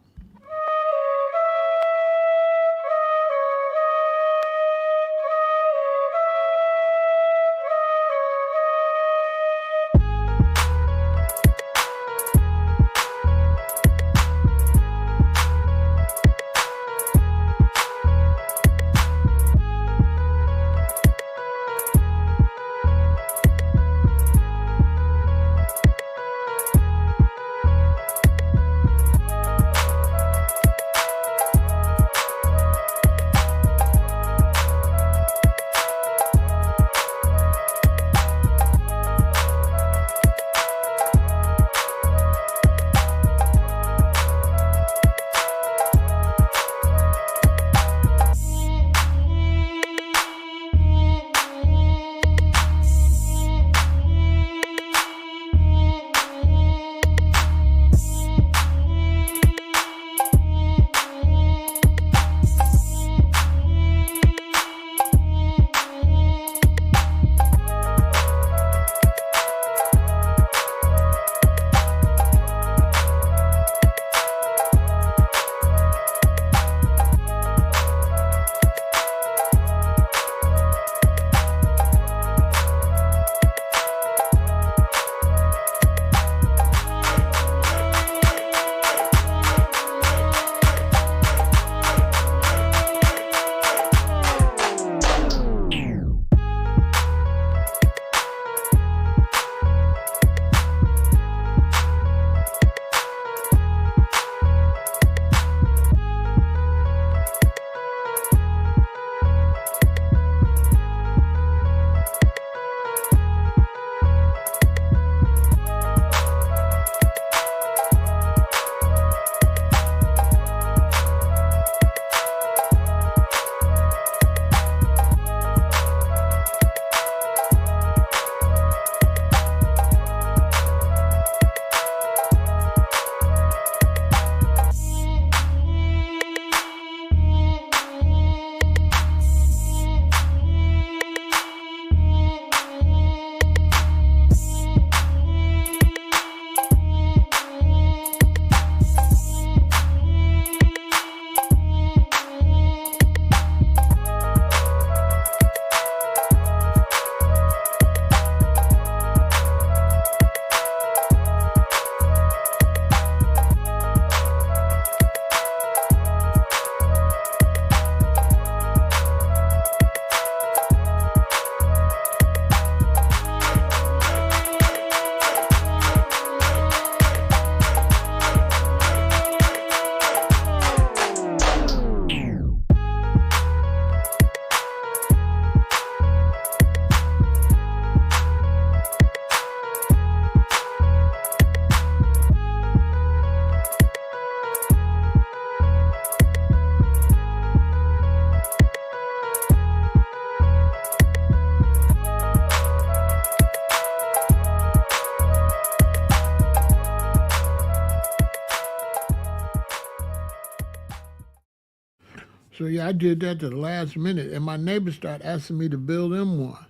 So yeah, I did that to the last minute, and my neighbors started asking me to build them one.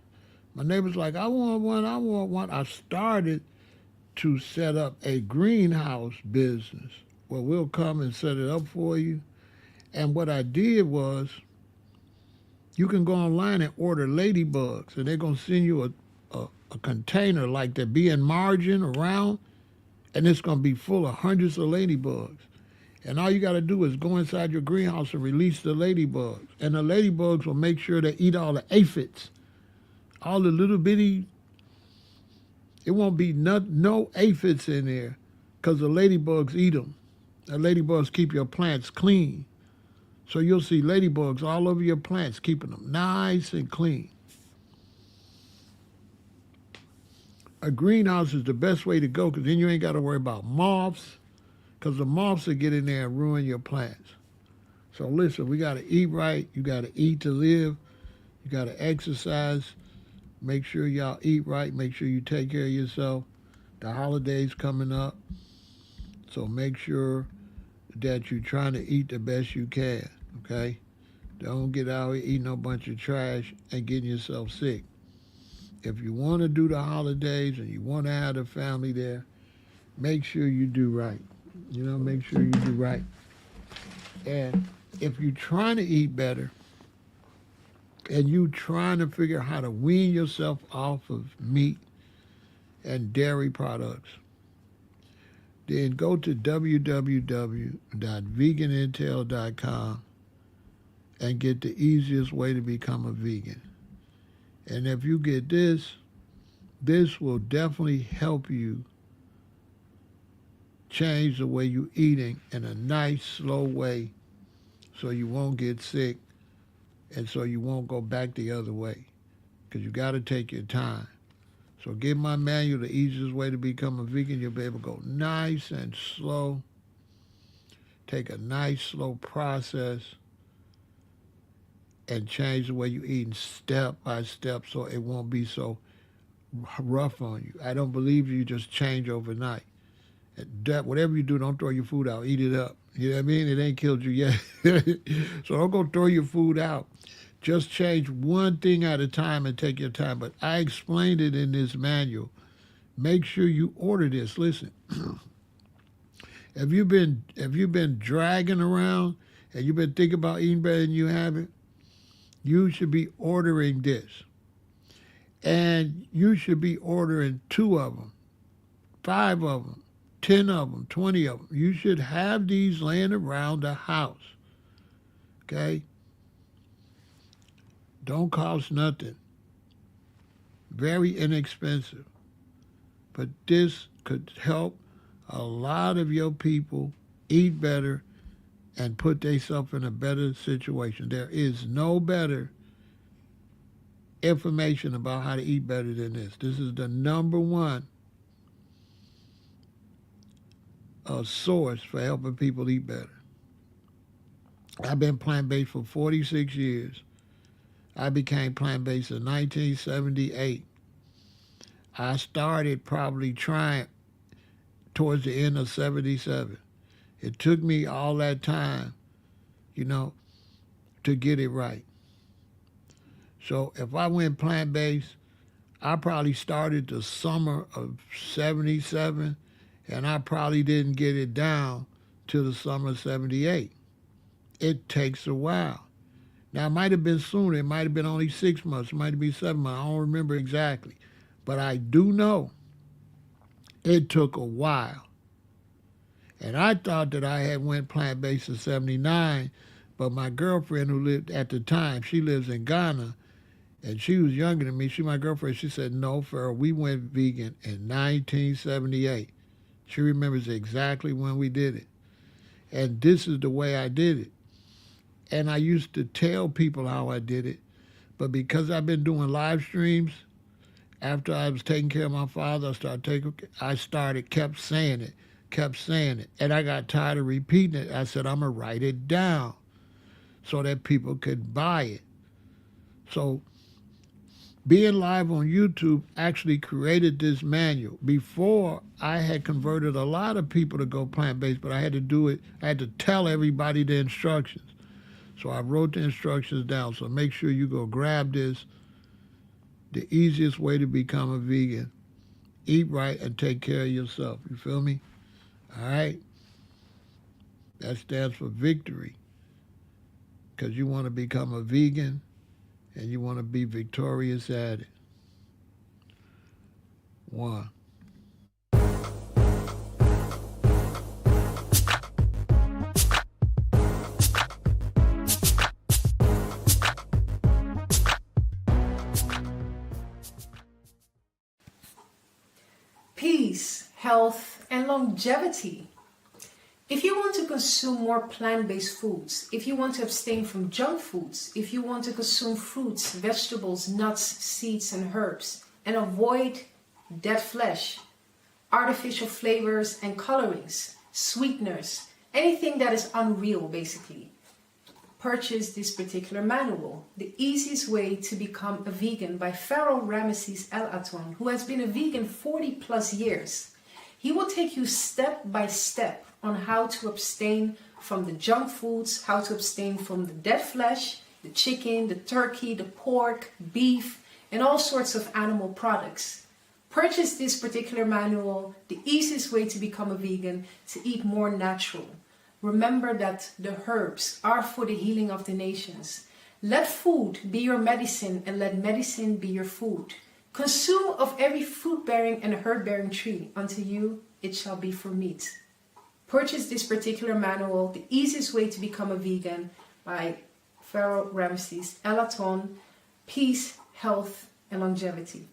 My neighbors like, I want one, I want one. I started to set up a greenhouse business where we'll come and set it up for you. And what I did was, you can go online and order ladybugs, and they're gonna send you a container like that be in margin around, and it's gonna be full of hundreds of ladybugs. And all you got to do is go inside your greenhouse and release the ladybugs. And the ladybugs will make sure they eat all the aphids, all the little bitty. It won't be no aphids in there because the ladybugs eat them. The ladybugs keep your plants clean. So you'll see ladybugs all over your plants, keeping them nice and clean. A greenhouse is the best way to go because then you ain't got to worry about moths, because the moths will get in there and ruin your plants. So listen, we got to eat right. You got to eat to live. You got to exercise. Make sure y'all eat right. Make sure you take care of yourself. The holidays coming up. So make sure that you're trying to eat the best you can, okay? Don't get out here eating a bunch of trash and getting yourself sick. If you want to do the holidays and you want to have the family there, make sure you do right. You know, make sure you do right. And if you're trying to eat better and you trying to figure out how to wean yourself off of meat and dairy products, then go to www.veganintel.com and get the easiest way to become a vegan. And if you get this, this will definitely help you change the way you're eating in a nice, slow way so you won't get sick and so you won't go back the other way, because you got to take your time. So get my manual, The Easiest Way to Become a Vegan. You'll be able to go nice and slow, take a nice, slow process, and change the way you're eating step by step so it won't be so rough on you. I don't believe you just change overnight. That whatever you do, don't throw your food out. Eat it up. You know what I mean? It ain't killed you yet. So don't go throw your food out. Just change one thing at a time and take your time. But I explained it in this manual. Make sure you order this. Listen, if you've been dragging around and you've been thinking about eating better and you haven't, you should be ordering this. And you should be ordering 2 of them, 5 of them, 10 of them, 20 of them. You should have these laying around the house, okay? Don't cost nothing. Very inexpensive. But this could help a lot of your people eat better and put themselves in a better situation. There is no better information about how to eat better than this. This is the #1 source for helping people eat better. I've been plant-based for 46 years. I became plant-based in 1978. I started probably trying towards the end of 77. It took me all that time, you know, to get it right. So if I went plant-based, I probably started the summer of 77, and I probably didn't get it down till the summer of 78. It takes a while. Now, it might have been sooner. It might have been only 6 months. It might have been 7 months. I don't remember exactly. But I do know it took a while. And I thought that I had went plant-based in 79, but my girlfriend who lived at the time, she lives in Ghana, and she was younger than me. She my girlfriend. She said, no, Farrell, we went vegan in 1978. She remembers exactly when we did it. And this is the way I did it. And I used to tell people how I did it. But because I've been doing live streams, after I was taking care of my father, kept saying it. And I got tired of repeating it. I said, I'm going to write it down so that people could buy it. So being live on YouTube actually created this manual. Before, I had converted a lot of people to go plant-based, but I had to do it. I had to tell everybody the instructions. So I wrote the instructions down. So make sure you go grab this. The easiest way to become a vegan. Eat right and take care of yourself. You feel me? All right? That stands for victory. Because you want to become a vegan and you want to be victorious at it. 1. Peace, health, and longevity. If you want to consume more plant-based foods, if you want to abstain from junk foods, if you want to consume fruits, vegetables, nuts, seeds, and herbs, and avoid dead flesh, artificial flavors and colorings, sweeteners, anything that is unreal basically, purchase this particular manual, The Easiest Way to Become a Vegan by Pharaoh Ramesses El Aton, who has been a vegan 40 plus years. He will take you step by step on how to abstain from the junk foods, how to abstain from the dead flesh, the chicken, the turkey, the pork, beef, and all sorts of animal products. Purchase this particular manual, The Easiest Way to Become a Vegan, to eat more natural. Remember that the herbs are for the healing of the nations. Let food be your medicine and let medicine be your food. Consume of every fruit-bearing and herb-bearing tree. Unto you it shall be for meat. Purchase this particular manual, The Easiest Way to Become a Vegan by Pharaoh Ramesses El Aton. Peace, health, and longevity.